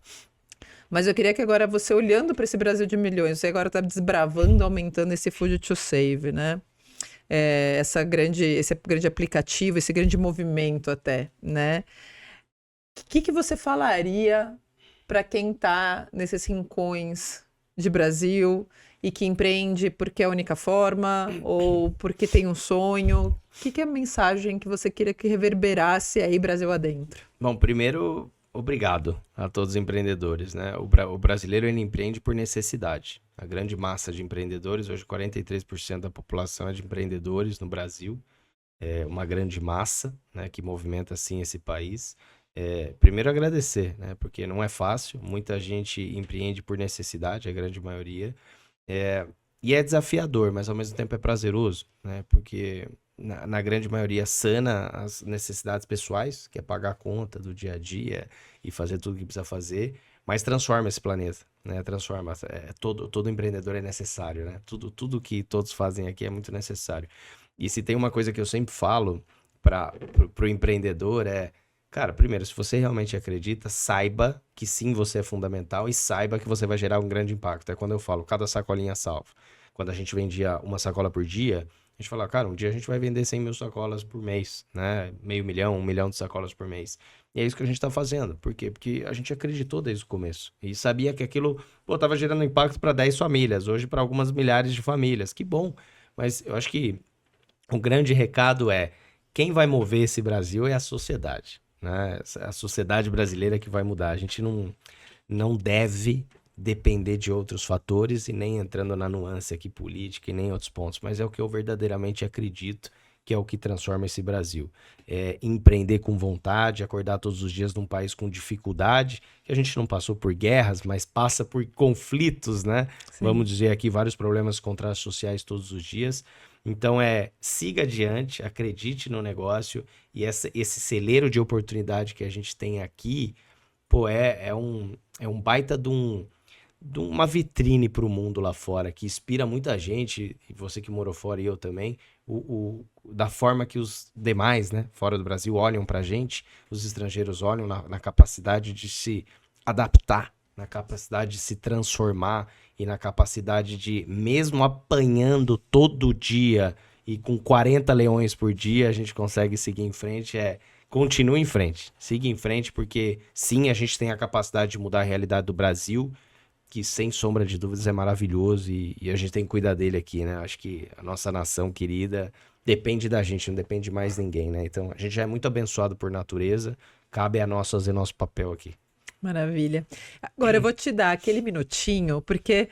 mas eu queria que agora você, olhando para esse Brasil de milhões, você agora está desbravando, aumentando esse Food to Save, né? Esse grande aplicativo, esse grande movimento até, né? O que você falaria para quem está nesses rincões de Brasil e que empreende porque é a única forma ou porque tem um sonho? O que é a mensagem que você queria que reverberasse aí Brasil adentro? Bom, primeiro, obrigado a todos os empreendedores, né? O brasileiro, ele empreende por necessidade. A grande massa de empreendedores, hoje 43% da população é de empreendedores no Brasil. É uma grande massa, né, que movimenta, assim, esse país. Primeiro, agradecer, né? Porque não é fácil. Muita gente empreende por necessidade, a grande maioria. E é desafiador, mas ao mesmo tempo é prazeroso, né? Porque na grande maioria sana as necessidades pessoais, que é pagar a conta do dia a dia e fazer tudo que precisa fazer, mas transforma esse planeta, né? Transforma. Todo empreendedor é necessário, né? Tudo que todos fazem aqui é muito necessário. E se tem uma coisa que eu sempre falo pro empreendedor cara, primeiro, se você realmente acredita, saiba que sim, você é fundamental e saiba que você vai gerar um grande impacto. É quando eu falo, cada sacolinha salva. Quando a gente vendia uma sacola por dia, a gente falava, cara, um dia a gente vai vender 100 mil sacolas por mês, né? 500.000, 1 milhão de sacolas por mês. E é isso que a gente tá fazendo. Por quê? Porque a gente acreditou desde o começo. E sabia que aquilo, tava gerando impacto para 10 famílias, hoje para algumas milhares de famílias. Que bom. Mas eu acho que o grande recado quem vai mover esse Brasil é a sociedade, né? A sociedade brasileira que vai mudar. A gente não deve depender de outros fatores e nem entrando na nuance aqui política e nem outros pontos, mas é o que eu verdadeiramente acredito que é o que transforma esse Brasil. Empreender com vontade, acordar todos os dias num país com dificuldade, que a gente não passou por guerras, mas passa por conflitos, né? Sim. Vamos dizer aqui, vários problemas contrastes sociais todos os dias. Então siga adiante, acredite no negócio e esse celeiro de oportunidade que a gente tem aqui, é um baita de uma vitrine para o mundo lá fora, que inspira muita gente, e você que morou fora e eu também, da forma que os demais, né, fora do Brasil, olham para a gente, os estrangeiros olham na capacidade de se adaptar, na capacidade de se transformar e na capacidade de, mesmo apanhando todo dia e com 40 leões por dia, a gente consegue seguir em frente. Continue em frente, siga em frente, porque sim, a gente tem a capacidade de mudar a realidade do Brasil, que sem sombra de dúvidas é maravilhoso e a gente tem que cuidar dele aqui, né? Acho que a nossa nação querida depende da gente, não depende de mais ninguém, né? Então a gente já é muito abençoado por natureza, cabe a nós fazer nosso papel aqui. Maravilha. Agora eu vou te dar aquele minutinho, porque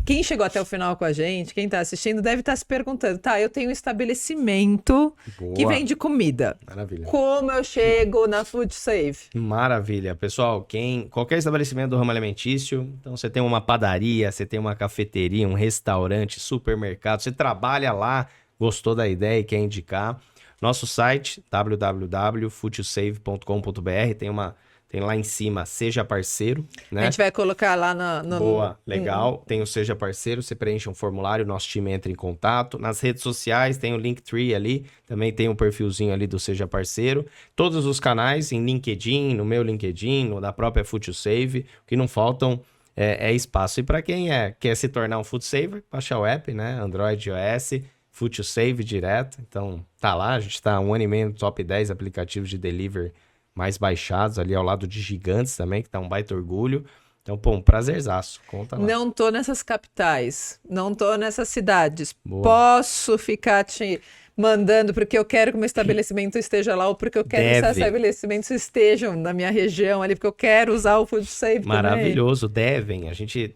quem chegou até o final com a gente, quem está assistindo, deve estar se perguntando, tá, eu tenho um estabelecimento que vende comida. Maravilha. Como eu chego na Food Save? Maravilha. Pessoal, qualquer estabelecimento do ramo alimentício, então você tem uma padaria, você tem uma cafeteria, um restaurante, supermercado, você trabalha lá, gostou da ideia e quer indicar, nosso site, www.foodtosave.com.br, tem lá em cima, Seja Parceiro, né? A gente vai colocar lá no... Boa, legal. Tem o Seja Parceiro, você preenche um formulário, nosso time entra em contato. Nas redes sociais tem o Linktree ali, também tem um perfilzinho ali do Seja Parceiro. Todos os canais, em LinkedIn, no meu LinkedIn, no da própria Food to Save. O que não faltam é espaço. E para quem quer se tornar um food saver, baixa o app, né? Android, iOS, Food to Save direto. Então, tá lá, a gente tá 1 ano e meio no top 10 aplicativos de delivery mais baixados, ali ao lado de Gigantes também, que tá um baita orgulho. Então, pô, um prazerzaço. Conta lá. Não tô nessas capitais, não tô nessas cidades. Boa. Posso ficar te mandando porque eu quero que o meu estabelecimento esteja lá ou porque eu quero que os estabelecimentos estejam na minha região ali, porque eu quero usar o Food Save Maravilhoso, devem. A gente,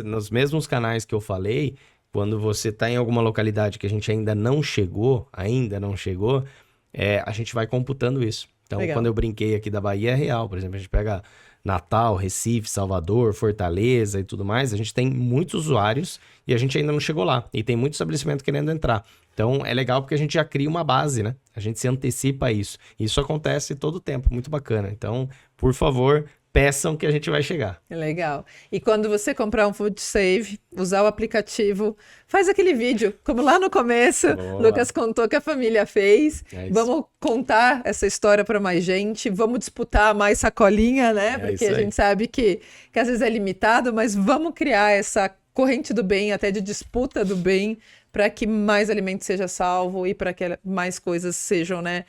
nos mesmos canais que eu falei, quando você tá em alguma localidade que a gente ainda não chegou, a gente vai computando isso. Então, Legal. quando eu brinquei aqui da Bahia, é real. Por exemplo, a gente pega Natal, Recife, Salvador, Fortaleza e tudo mais, a gente tem muitos usuários e a gente ainda não chegou lá. E tem muito estabelecimento querendo entrar. Então, é legal porque a gente já cria uma base, né? A gente se antecipa a isso. Isso acontece todo o tempo, muito bacana. Então, por favor, peçam que a gente vai chegar. Legal. E quando você comprar um Food Save, usar o aplicativo, faz aquele vídeo, como lá no começo, Lucas contou que a família fez. Vamos contar essa história para mais gente, vamos disputar mais sacolinha, né? Porque a gente sabe que às vezes é limitado, mas vamos criar essa corrente do bem, até de disputa do bem, para que mais alimento seja salvo e para que mais coisas sejam, né,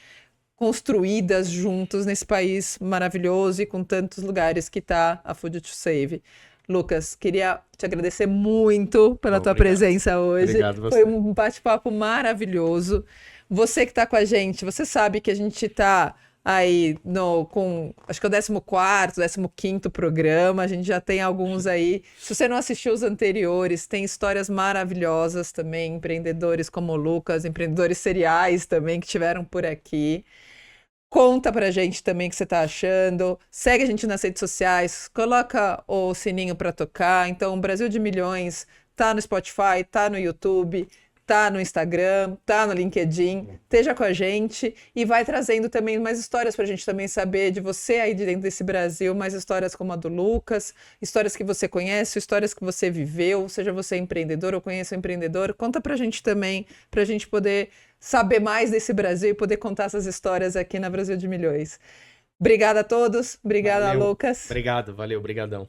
construídas juntos nesse país maravilhoso e com tantos lugares que está a Food to Save. Lucas, queria te agradecer muito pela tua presença hoje. Obrigado você. Foi um bate-papo maravilhoso. Você que está com a gente, você sabe que a gente está aí com, acho que é o 14º, 15º programa, a gente já tem alguns aí. Se você não assistiu os anteriores, tem histórias maravilhosas também, empreendedores como o Lucas, empreendedores seriais também que tiveram por aqui. Conta pra gente também o que você tá achando. Segue a gente nas redes sociais, coloca o sininho pra tocar. Então, o Brasil de Milhões tá no Spotify, tá no YouTube, tá no Instagram, tá no LinkedIn. Esteja com a gente e vai trazendo também mais histórias pra gente também saber de você aí de dentro desse Brasil, mais histórias como a do Lucas, histórias que você conhece, histórias que você viveu, seja você empreendedor ou conheça um empreendedor. Conta pra gente também, pra gente poder saber mais desse Brasil e poder contar essas histórias aqui na Brasil de Milhões. Obrigada a todos, obrigada, Lucas. Obrigado, valeu, brigadão.